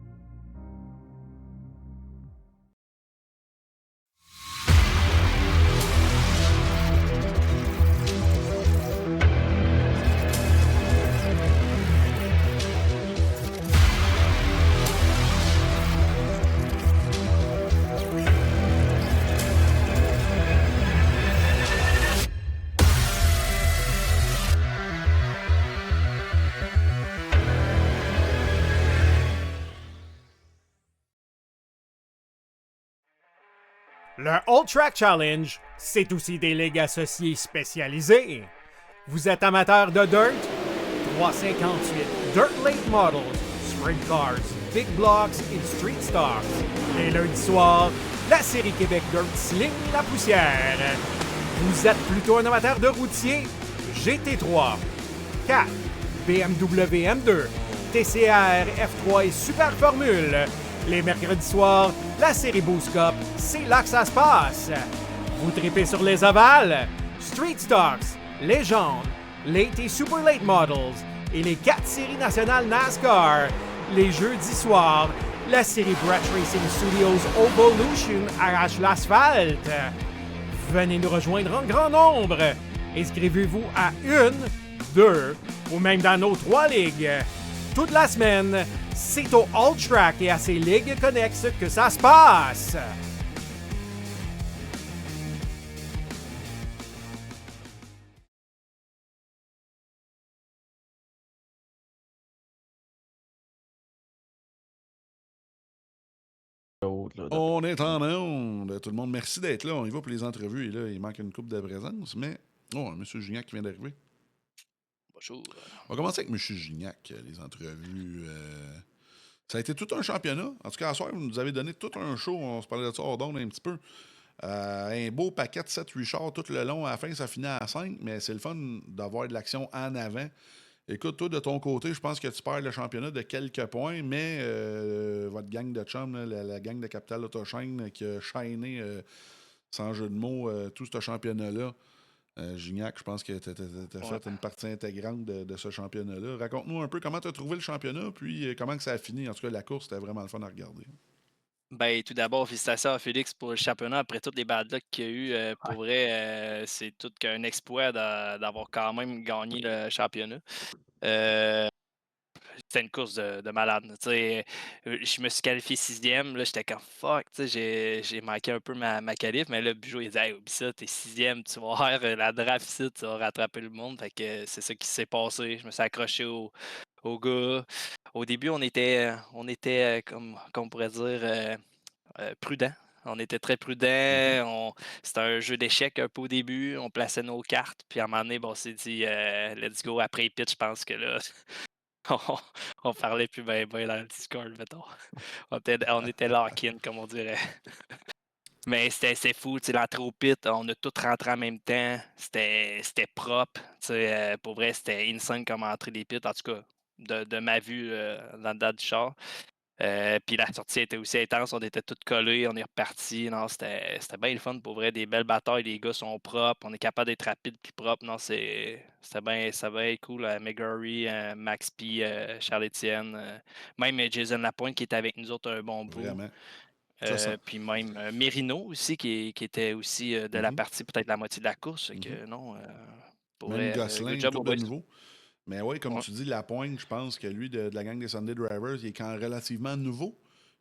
Le All Track Challenge, c'est aussi des ligues associées spécialisées. Vous êtes amateur de dirt? 358 Dirt Late Models, Sprint Cars, Big Blocks et Street Stocks. Et lundi soir, la série Québec Dirt Sling la poussière. Vous êtes plutôt un amateur de routier? GT3, 4, BMW M2, TCR, F3 et Super Formule. Les mercredis soirs, la série Boost Cup, c'est là que ça se passe. Vous tripez sur les ovales, Street Stocks, Légende, Late et Super Late Models et les 4 séries nationales NASCAR. Les jeudis soirs, la série Brett Racing Studios Evolution arrache l'asphalte. Venez nous rejoindre en grand nombre. Inscrivez-vous à 1, 2 ou même dans nos 3 ligues. Toute la semaine, c'est au All Track et à ses ligues connexes que ça se passe. On est en onde. Tout le monde, merci d'être là. On y va pour les entrevues. Et là, il manque une coupe de présence, mais... Oh, M. Gignac qui vient d'arriver. Bonjour. On va commencer avec M. Gignac, les entrevues. Ça a été tout un championnat. En tout cas, à soir, vous nous avez donné tout un show. On se parlait de ça hors d'onde un petit peu. Un beau paquet de 7-8 chars tout le long. À la fin, ça finit à 5, mais c'est le fun d'avoir de l'action en avant. Écoute, toi, de ton côté, je pense que tu perds le championnat de quelques points, mais votre gang de chums, là, la gang de Capital Autoshine qui a shiné, sans jeu de mots, tout ce championnat-là. Gignac, je pense que tu as fait une partie intégrante de ce championnat-là. Raconte-nous un peu comment tu as trouvé le championnat, puis comment que ça a fini. En tout cas, la course, c'était vraiment le fun à regarder. Ben, tout d'abord, félicitations à Félix pour le championnat. Après toutes les bad luck qu'il y a eu, pour vrai, c'est tout qu'un exploit d'avoir quand même gagné le championnat. C'était une course de malade. Tu sais, je me suis qualifié 6e. Là, j'étais comme fuck. Tu sais, j'ai manqué un peu ma qualif, mais là, Bujo, il dit hey, oublie ça, t'es 6e, tu vas voir la draft ici, tu vas rattraper le monde. Fait que c'est ça qui s'est passé. Je me suis accroché au gars. Au début, on était comme on pourrait dire, prudent. On était très prudent. C'était un jeu d'échecs un peu au début. On plaçait nos cartes. Puis à un moment donné, bon, on s'est dit let's go. Après pitch, je pense que là, on parlait plus bien dans le Discord, mettons. On était lock-in, comme on dirait. Mais c'était fou, tu sais, l'entrée au pit, on a tout rentré en même temps. C'était propre. Tu sais, pour vrai, c'était insane comme entrée des pits, en tout cas, de ma vue dans le date du char. Puis la sortie était aussi intense, on était tous collés, on est reparti. Non, c'était bien le fun pour vrai, des belles batailles, les gars sont propres, on est capable d'être rapide puis propre. Non, c'était bien cool. McGurry, Max P, Charles-Étienne, même Jason Lapointe qui était avec nous autres un bon bout. Vraiment. Puis même Merino aussi qui était aussi de la partie, peut-être la moitié de la course. Que non, pour même vrai, Gosselin, good job tout aux de boys. nouveau. Mais oui, comme tu dis, Lapointe, je pense que lui, de la gang des Sunday Drivers, il est quand relativement nouveau.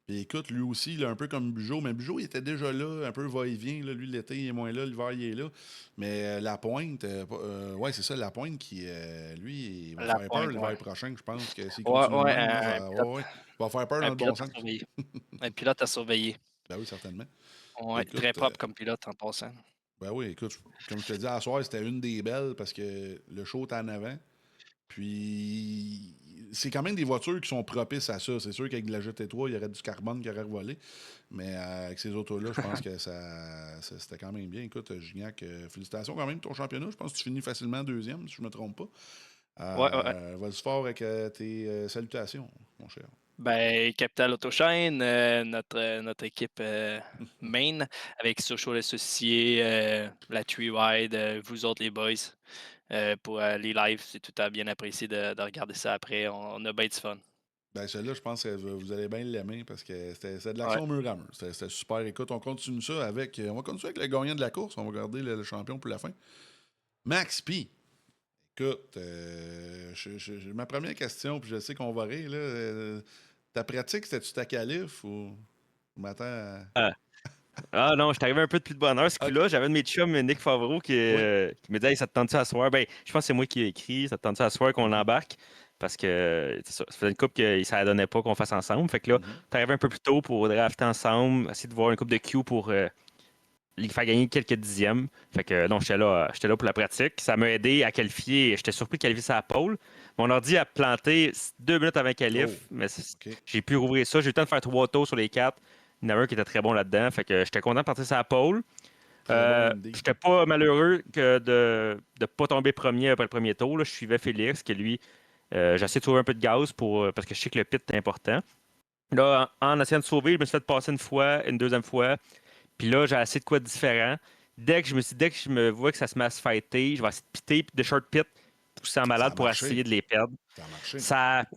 Puis écoute, lui aussi, il est un peu comme Bugeaud. Mais Bugeaud, il était déjà là, un peu va-et-vient. Lui, l'été, il est moins là, l'hiver, il est là. Mais Lapointe, ouais, c'est ça, Lapointe qui, lui, il va faire peur l'hiver prochain, je pense. Que s'il continue de même, il va faire peur dans le bon sens. Un pilote à surveiller. Ben oui, certainement. Ouais, Écoute, très propre comme pilote en passant. ben oui, écoute, comme je te dis, à soir, c'était une des belles parce que le show était en avant. Puis, c'est quand même des voitures qui sont propices à ça. C'est sûr qu'avec de la GT3, il y aurait du carbone qui aurait revolé. Mais avec ces autos-là, je pense que c'était quand même bien. Écoute, Gignac, félicitations quand même ton championnat. Je pense que tu finis facilement deuxième, si je ne me trompe pas. Ouais. Vas-y fort avec tes salutations, mon cher. Ben, Capital Autoshine, notre équipe main, avec Social Associé, la Tree Wide, vous autres les boys, pour les lives, c'est tout à bien apprécié de regarder ça après. On a bien du fun. Ben, celle-là, je pense que vous allez bien l'aimer parce que c'était de Ouais. l'action mur à mur. C'était super. Écoute, on continue ça avec. On va continuer avec le gagnant de la course. On va garder le champion pour la fin. Max P. Écoute, ma première question, puis je sais qu'on va rire, là. Ta pratique, c'était-tu ta qualif ou je m'attends à... Ah non, j'étais arrivé un peu depuis de bonne heure. Ce OK. coup-là, j'avais un de mes chums, Nick Favreau, Oui. qui me disait hey, ça te tente-tu à soir? Ben, je pense que c'est moi qui ai écrit ça te tente-tu à soir qu'on embarque? Parce que ça faisait une couple que ça ne donnait pas qu'on fasse ensemble. Fait que là, Mhm. t'es arrivé un peu plus tôt pour drafter ensemble, essayer de voir une coupe de Q pour lui faire gagner quelques dixièmes. Fait que non, j'étais là pour la pratique. Ça m'a aidé à qualifier. J'étais surpris de qualifier ça à pole. Mon ordi a planté 2 minutes avant le Oh, qualif, mais OK. j'ai pu rouvrir ça. J'ai eu le temps de faire 3 tours sur les 4. Il y en a un qui était très bon là-dedans. Fait que j'étais content de partir ça à pole. Très bon Indy. J'étais pas malheureux que de ne pas tomber premier après le premier tour, là. Je suivais Félix, qui lui, j'ai essayé de trouver un peu de gaz parce que je sais que le pit est important. Là, en essayant de sauver, je me suis fait passer une fois, une deuxième fois. Puis là, j'ai essayé de quoi de différent. Dès que je me vois que ça se met à se fighter, je vais essayer de piter, de short pit, pousser en Ça malade a pour marché. essayer de les perdre. Ça a marché.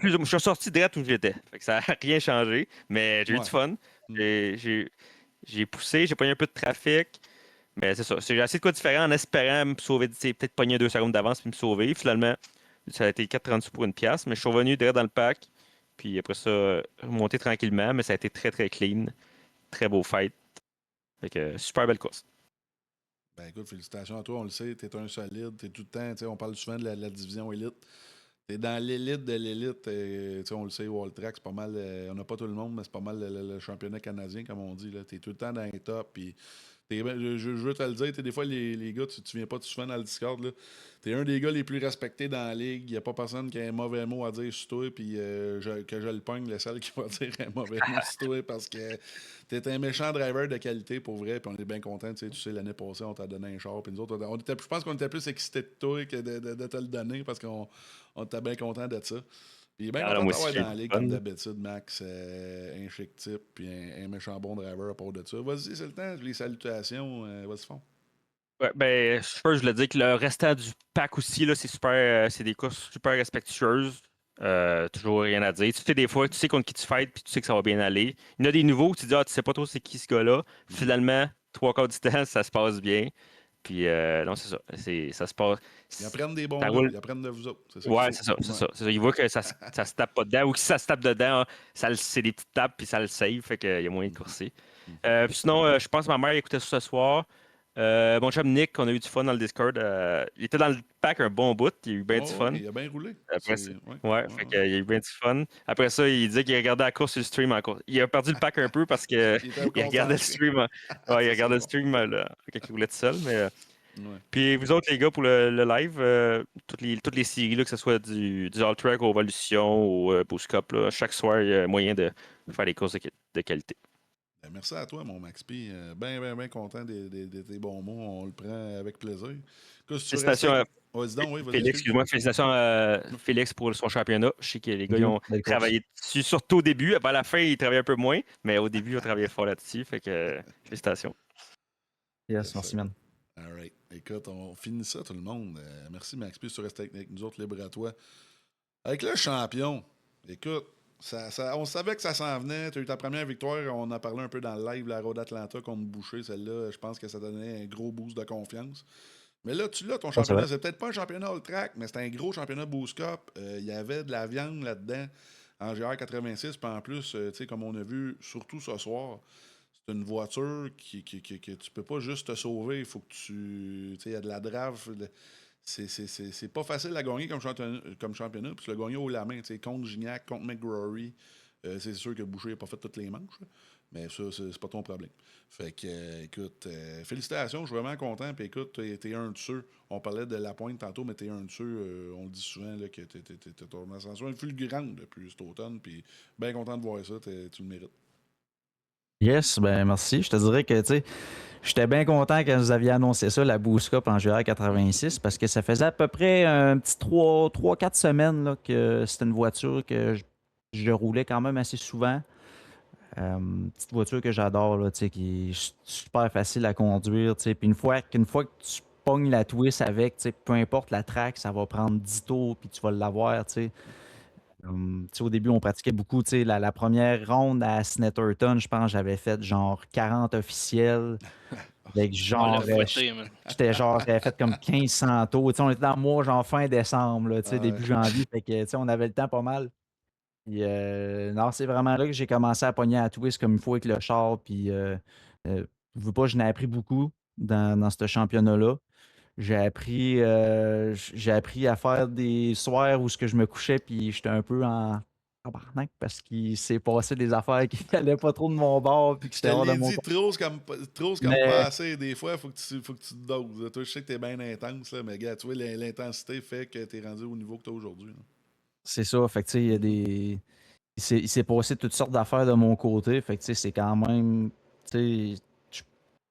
Je suis sorti direct où j'étais. Fait que ça n'a rien changé, mais j'ai eu Ouais. du fun. Mm. J'ai poussé, j'ai pogné un peu de trafic. Mais c'est ça. J'ai essayé de quoi de différent en espérant me sauver, peut-être pogner 2 secondes d'avance puis me sauver. Finalement, ça a été 4,30 pour une pièce, mais je suis revenu direct dans le pack. Puis après ça, remonter tranquillement, mais ça a été très très clean. Très beau fight. Fait que super belle course. Ben écoute, félicitations à toi. On le sait, t'es un solide. T'es tout le temps, tu sais, on parle souvent de la division élite. T'es dans l'élite de l'élite. Tu sais, on le sait, Wall Track, c'est pas mal. On n'a pas tout le monde, mais c'est pas mal le championnat canadien, comme on dit. T'es tout le temps dans les tops. Puis je veux te le dire, des fois, les gars, tu viens pas tout souvent dans le Discord. Tu es un des gars les plus respectés dans la ligue. Il n'y a pas personne qui a un mauvais mot à dire sur toi. Puis que je le pogne, le seul qui va dire un mauvais mot sur toi parce que tu es un méchant driver de qualité pour vrai. Puis on est bien content. Tu sais, l'année passée, on t'a donné un char. Puis nous autres, je pense qu'on était plus excités de toi que de te le donner parce qu'on était bien content de ça. Puis bien Alors, content de moi aussi, t'avoir j'ai eu dans la du ligue fun. comme d'habitude, Max. Un chic type, puis un méchant bon driver à part de ça. Vas-y, c'est le temps. Les salutations. Vas-y, fond. Ouais, ben, je voulais dire que le restant du pack aussi, là, c'est super, c'est des courses super respectueuses. Toujours rien à dire. Tu sais, des fois, tu sais contre qui tu fights, puis tu sais que ça va bien aller. Il y en a des nouveaux, tu dis, ah, tu sais pas trop c'est qui ce gars-là. Finalement, 3 quarts du temps, ça se passe bien. Puis, non, c'est ça. Ça se passe. Ils apprennent des bons Ça gars. roule. Ils apprennent de vous autres. C'est ça qu'il Ouais, faut. c'est Ouais. ça. C'est ça. Il voit que ça se tape pas dedans, ou que si ça se tape dedans, c'est des petites tapes, puis ça le save, fait qu'il y a moyen de courser. Puis sinon, je pense que ma mère écoutait ça ce soir. Mon chum Nick, on a eu du fun dans le Discord. Il était dans le pack un bon bout, il a eu bien du Oh, oui, fun. il a bien roulé. Après ça, Ouais, ouais, ouais, fait ouais. qu'il a eu bien du fun. Après ça, il disait qu'il regardait la course sur le stream encore. Il a perdu le pack un peu parce que Il était il regardait le concentré. stream. Ouais, il Ça, c'est regardait le bon. stream là, quand il roulait tout seul. Mais, Ouais. puis vous autres, les gars, pour le live, toutes les séries, là, que ce soit du All Track au Evolution ou Boost Cup, là, chaque soir, il y a moyen de faire des courses de qualité. Ben, merci à toi, mon Max P. Bien content de tes bons mots. On le prend avec plaisir. Écoute, si tu restes Félicitations avec... à Vas-y donc, oui, vas-y, Félix, excuse. excuse-moi. Félicitations à Félix pour son championnat. Je sais que les gars, Thank ils you. ont Belle course. travaillé dessus, surtout au début. À la fin, ils travaillaient un peu moins, mais au début, ils ont travaillé fort là-dessus. Fait que félicitations. Yes, Yes, merci, sir. man. All right. Écoute, on finit ça, tout le monde. Merci, Max P. Si tu restes avec nous autres, libre à toi. Avec le champion, écoute, on savait que ça s'en venait. Tu as eu ta première victoire. On en a parlé un peu dans le live, la Road Atlanta contre Boucher. Celle-là, je pense que ça donnait un gros boost de confiance. Mais là, tu l'as, ton c'est championnat. vrai. C'est peut-être pas un championnat All Track, mais c'est un gros championnat Boost Cup. Il y avait de la viande là-dedans en GR86. Puis en plus, tu sais, comme on a vu, surtout ce soir, c'est une voiture que tu peux pas juste te sauver. Il faut que tu. Tu sais, il y a de la drave. C'est pas facile à gagner comme championnat. Puis tu l'as gagné haut la main. Tu sais, contre Gignac, contre McGrory. C'est sûr que Boucher n'a pas fait toutes les manches. Là. Mais ça, c'est pas ton problème. Fait que, écoute, félicitations, je suis vraiment content. Puis écoute, t'es un de ceux. On parlait de la pointe tantôt, mais t'es un de ceux, on le dit souvent, là, que t'es ton ascension est fulgurante depuis cet automne. Puis bien content de voir ça, tu le mérites. Yes, ben merci. Je te dirais que, tu sais, j'étais bien content quand vous aviez annoncé ça, la Boost Cup en juillet 86, parce que ça faisait à peu près un petit 3-4 semaines là, que c'était une voiture que je roulais quand même assez souvent. Petite voiture que j'adore, là, tu sais, qui est super facile à conduire, tu sais. Puis une fois que tu pognes la twist avec, tu sais, peu importe la track, ça va prendre 10 tours, puis tu vas l'avoir, tu sais. Tu sais, au début, on pratiquait beaucoup, tu sais, la première ronde à Snetterton, je pense, j'avais fait genre 40 officiels. Avec On l'a genre, fouetté, man. j'avais fait comme 1500 tours. Tu sais, on était dans le mois, genre fin décembre, là, tu sais, Ah ouais. début janvier. Fait que, tu sais, on avait le temps pas mal. Puis, non, c'est vraiment là que j'ai commencé à pogner à twist comme il faut avec le char. Puis, je veux pas, je n'ai appris beaucoup dans ce championnat-là. J'ai appris à faire des soirs où ce que je me couchais, puis j'étais un peu en tabarnak parce qu'il s'est passé des affaires qui n'allaient pas trop de mon bord, puis que Je j'étais te hors de l'ai mon dit, trop c'est comme Mais pas assez. Des fois, faut que tu te doses. Toi, je sais que t'es bien intense, là, mais gars, tu vois, l'intensité fait que t'es rendu au niveau que t'as aujourd'hui. Là. c'est ça. Fait que, tu sais, il y a des. Il s'est passé toutes sortes d'affaires de mon côté. Fait que, tu sais, c'est quand même. Tu sais,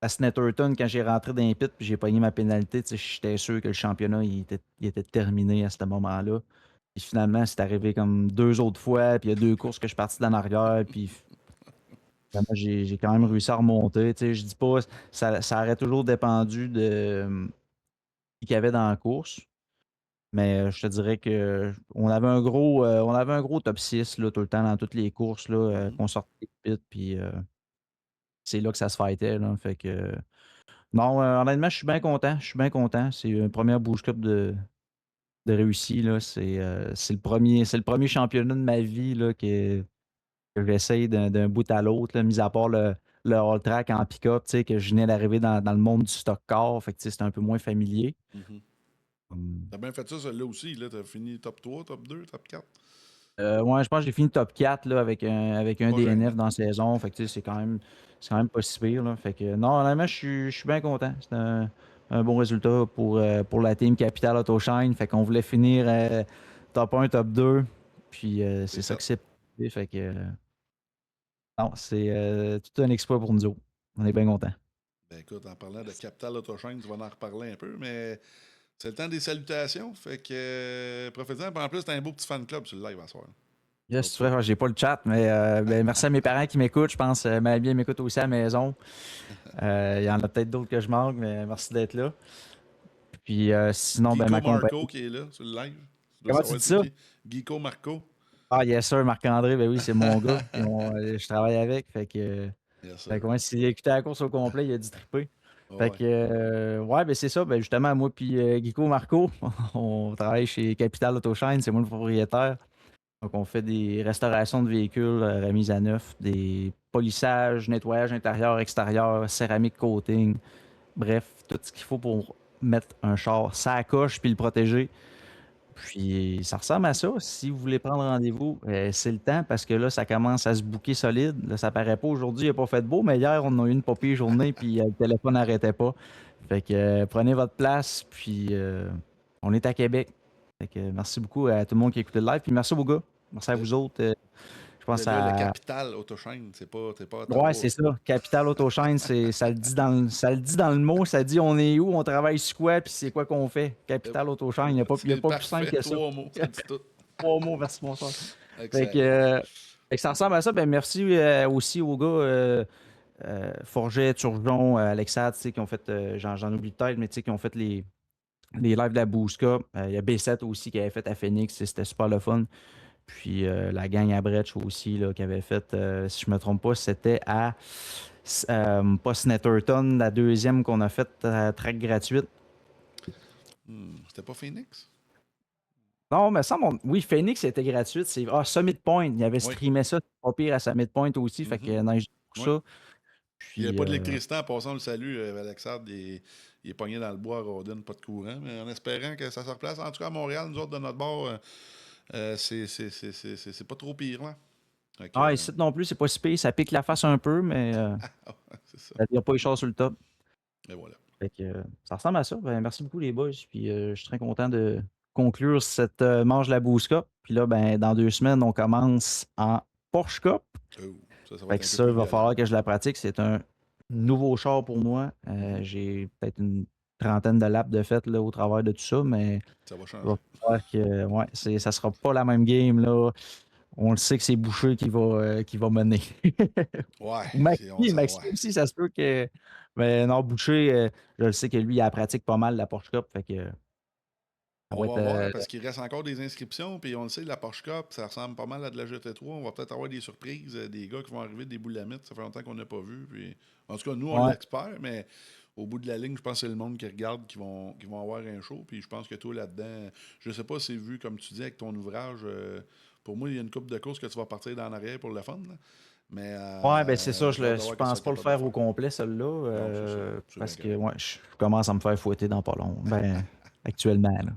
à Snetterton, quand j'ai rentré dans les pits puis j'ai pogné ma pénalité, tu sais, j'étais sûr que le championnat il était terminé à ce moment-là. Puis finalement, c'est arrivé comme 2 autres fois, puis il y a 2 courses que je suis parti d'en arrière, puis finalement, j'ai quand même réussi à remonter. Tu sais, je dis pas, ça aurait toujours dépendu de qui qu'il y avait dans la course. Mais je te dirais que on avait un gros top 6 là, tout le temps dans toutes les courses là, qu'on sortait des pits, puis c'est là que ça se fightait. Là, fait que non, honnêtement, je suis bien content. Je suis bien content. C'est une première Boost Cup de réussi. Là. C'est le premier championnat de ma vie là, que j'essaye d'un bout à l'autre, là, mis à part le All Track en pick-up, tu sais, que je venais d'arriver dans le monde du stock car. Fait que, tu sais, c'est un peu moins familier. T'as bien fait ça, celle-là aussi. Là, t'as fini top 3, top 2, top 4. Ouais, je pense que j'ai fini top 4 là, avec un Pas DNF gênant. dans la saison. Fait que, tu sais, c'est quand même pas si pire. Là. Fait que, non, honnêtement, je suis bien content. C'est un bon résultat pour la team Capital Autoshine. Fait qu'on voulait finir top 1, top 2. Puis C'est c'est ça ça. que c'est passé. Fait que, non, c'est tout un exploit pour nous autres. On est bien contents. Ben écoute, en parlant de Capital Autoshine, tu vas en reparler un peu, mais c'est le temps des salutations. Fait que profitez-en. Puis en plus, t'as un beau petit fan club sur le live à soir. Yes, frère, j'ai pas le chat, mais ben, merci à mes parents qui m'écoutent. Je pense que ma bien m'écoute aussi à la maison. Il y en a peut-être d'autres que je manque, mais merci d'être là. Puis sinon, ben, Geeko ma compagnie. Marco qui est là sur le live. Tu dois Comment tu savoir dis c'est ça? qui. Geeko Marco. Ah, yes, sir, Marc-André, ben oui, c'est mon gars. Je travaille avec. Yes, Fait sir. que ouais, s'il a écouté la course au complet, il a dû triper. Oh, Fait ouais. que, ouais, ben c'est ça. Ben justement, moi puis Guico Marco, on travaille chez Capital Autoshine, c'est moi le propriétaire. Donc, on fait des restaurations de véhicules, remise à neuf, des polissages, nettoyage intérieur, extérieur, céramique coating. Bref, tout ce qu'il faut pour mettre un char ça coche puis le protéger. Puis ça ressemble à ça. Si vous voulez prendre rendez-vous, c'est le temps parce que là, ça commence à se bouquer solide. Là, ça paraît pas aujourd'hui, il n'a pas fait beau, mais hier, on a eu une pas pire journée, puis le téléphone n'arrêtait pas. Fait que prenez votre place, puis on est à Québec. Fait que merci beaucoup à tout le monde qui a écouté le live, puis merci aux gars. Merci à Le, vous autres. Je pense le à. Capital Autoshine, t'es pas à Ouais, Ottawa. c'est ça. Capital Autoshine, ça le dit dans le mot, ça dit on est où, on travaille sur quoi, puis c'est quoi qu'on fait. Capital Autoshine, il n'y a pas, C'est plus simple parfait. que ça. 3 mots, ça dit tout. 3 mots, merci, bonsoir. Fait Excellent. que, fait que ça ressemble à ça. Ben, merci aussi aux gars Forget, Turgeon, Alexandre, tu sais, qui ont fait, j'en oublie peut-être, mais tu sais, qui ont fait les lives de la Boost Cup. Il y a B7 aussi qui avait fait à Phoenix, c'était super le fun. Puis la gang à Brecht aussi, là, qui avait fait, si je me trompe pas, c'était à pas Snetterton, la deuxième qu'on a faite à track gratuite. C'était pas Phoenix? Non, mais ça, oui, Phoenix était gratuite. Summit Point, il avait Oui. streamé ça, pas pire à Summit Point aussi, fait que non, j'ai pour Oui. ça. Il n'y avait Puis, pas d'électricité en passant le salut. Alexandre, il est pogné dans le bois à Rodin, pas de courant. Mais en espérant que ça se replace. En tout cas, à Montréal, nous autres, de notre bord, c'est pas trop pire. Là. Fait que, Ah, ici non plus, c'est pas si pire. Ça pique la face un peu, mais c'est ça. il n'y a pas les choses sur le top. Et voilà. Fait que, ça ressemble à ça. Ben, merci beaucoup, les boys. Puis je suis très content de conclure cette manche de la Boost Cup. Puis là, ben, dans 2 semaines, on commence en Porsche Cup. Oh, ça va Fait être que un ça, peu il plus va falloir violent. que je la pratique. C'est un nouveau char pour moi. J'ai peut-être une trentaine de laps de fait là, au travers de tout ça, mais Ça va il changer. va falloir que ouais, ça sera pas la même game. Là. On le sait que c'est Boucher qui va mener. Ouais. Ou Maxi Ouais. aussi, ça se peut que. Mais non, Boucher, je le sais que lui, il pratique pas mal la Porsche Cup. Fait que ça On va va être. voir parce qu'il reste encore des inscriptions. Puis on le sait, la Porsche Cup, ça ressemble pas mal à de la GT3. On va peut-être avoir des surprises, des gars qui vont arriver, des boulamites. Ça fait longtemps qu'on n'a pas vu. Puis, en tout cas, nous, on Ouais. l'espère, mais au bout de la ligne, je pense que c'est le monde qui regarde qui vont avoir un show. Puis je pense que toi, là-dedans, je sais pas si c'est vu, comme tu dis, avec ton ouvrage. Pour moi, il y a une coupe de course que tu vas partir dans l'arrière pour le fun. Là. Mais, Ouais, ben c'est ça. j'ai hâte de Je voir pense qu'est-ce pas que le tu es capable faire de au complet, celle-là. Non, c'est ça. C'est Parce bien que ouais, je commence à me faire fouetter dans pas long. Ben, actuellement. Là.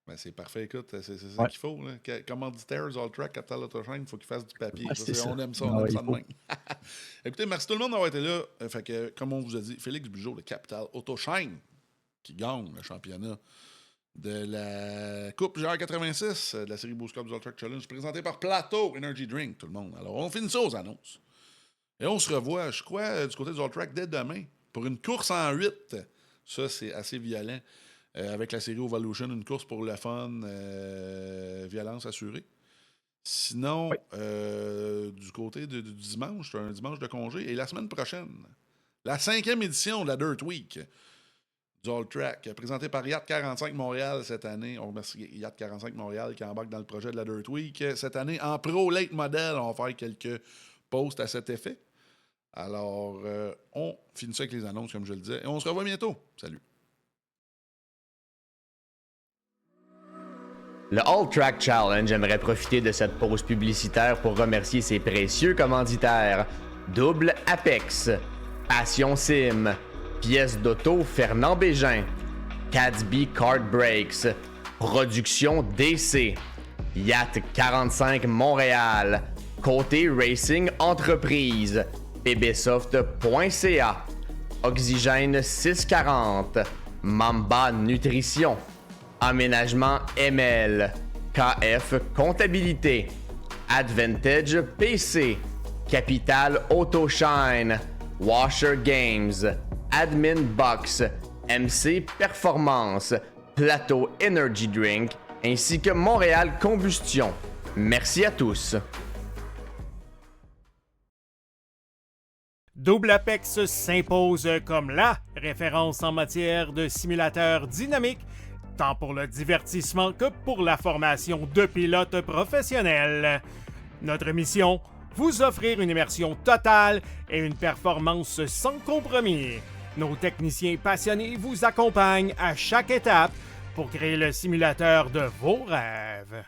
Ben, c'est parfait, écoute, c'est ça Ouais. qu'il faut. Là. Commanditaires, All Track, Capital Autoshine, il faut qu'ils fassent du papier. Ouais, Ça, c'est ça. on aime ça, Ah on aime ouais, ça il de faut. même. Écoutez, merci tout le monde d'avoir été là. Fait que, comme on vous a dit, Félix Bugeaud, le Capital Autoshine, qui gagne le championnat de la Coupe GR86 de la série Boost Cup du All Track Challenge, présenté par Plateau Energy Drink, tout le monde. Alors, on finit ça aux annonces. Et on se revoit, je crois, du côté du All Track dès demain pour une course en 8. Ça, c'est assez violent. Avec la série Evolution, une course pour le fun, violence assurée. Sinon, du côté du dimanche, c'est un dimanche de congé. Et la semaine prochaine, la 5e édition de la Dirt Week du All Track, présentée par Yacht 45 Montréal cette année. On remercie Yacht 45 Montréal qui embarque dans le projet de la Dirt Week. Cette année, en pro late model, on va faire quelques posts à cet effet. Alors, on finit ça avec les annonces, comme je le disais. Et on se revoit bientôt. Salut. Le All Track Challenge aimerait profiter de cette pause publicitaire pour remercier ses précieux commanditaires. Double Apex, Passion Sim, Pièces d'auto Fernand Bégin, Cadsby Kart Brakes, Production DC, Yacht 45 Montréal, Côté Racing Entreprise, bbsoft.ca, Oxygène 640, Mamba Nutrition, Aménagement ML, KF Comptabilité, Advantage PC, Capital Autoshine, Washer Games, Admin Box, MC Performance, Plateau Energy Drink, ainsi que Montréal Combustion. Merci à tous. Double Apex s'impose comme la référence en matière de simulateurs dynamiques, tant pour le divertissement que pour la formation de pilotes professionnels. Notre mission, vous offrir une immersion totale et une performance sans compromis. Nos techniciens passionnés vous accompagnent à chaque étape pour créer le simulateur de vos rêves.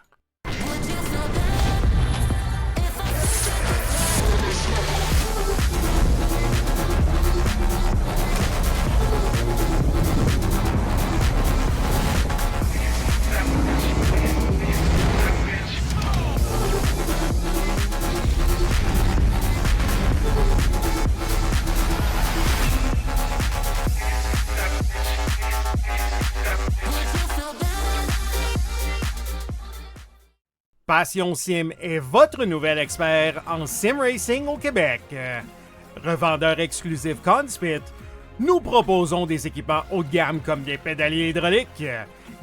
Passion Sim est votre nouvel expert en sim racing au Québec. Revendeur exclusif Conspit, nous proposons des équipements haut de gamme comme des pédaliers hydrauliques,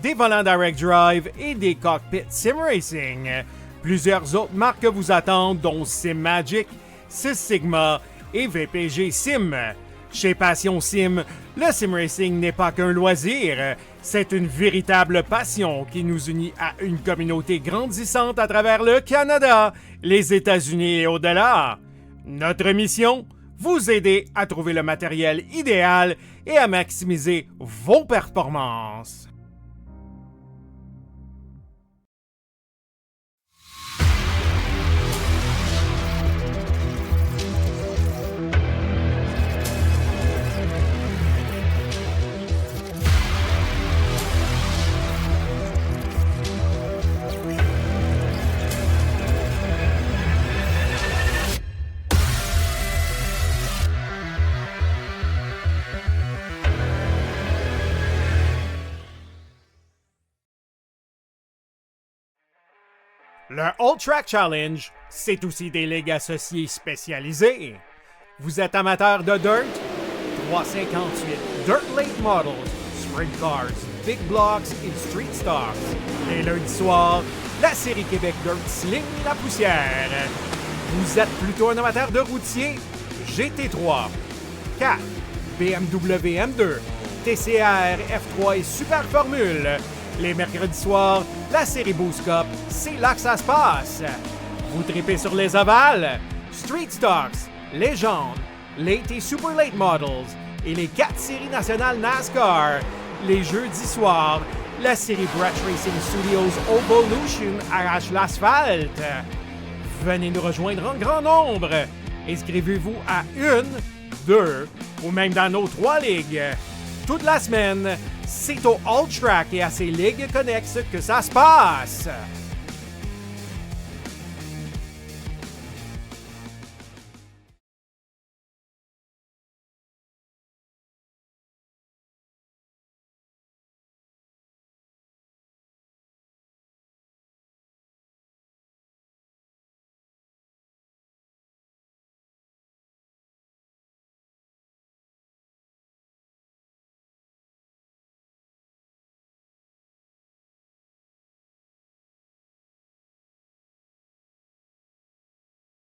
des volants direct drive et des cockpits sim racing. Plusieurs autres marques vous attendent, dont SimMagic, Six Sigma et VPG Sim. Chez Passion Sim, le sim racing n'est pas qu'un loisir, c'est une véritable passion qui nous unit à une communauté grandissante à travers le Canada, les États-Unis et au-delà. Notre mission, vous aider à trouver le matériel idéal et à maximiser vos performances. Le All Track Challenge, c'est aussi des ligues associées spécialisées. Vous êtes amateur de dirt? 358 Dirt Late Models, Sprint Cars, Big Blocks et Street Stocks. Les lundis soirs, la série Québec Dirt sling la poussière. Vous êtes plutôt un amateur de routier? GT3, 4, BMW M2, TCR, F3 et Super Formule. Les mercredis soirs, la série Boost Cup, c'est là que ça se passe. Vous tripez sur les ovales? Street Stocks, Légende, Late et Super Late Models et les 4 séries nationales NASCAR. Les jeudis soirs, la série Brett Racing Studios Evolution arrache l'asphalte. Venez nous rejoindre en grand nombre. Inscrivez-vous à 1, 2 ou même dans nos 3 ligues. Toute la semaine, c'est au All Track et à ses ligues connexes que ça se passe.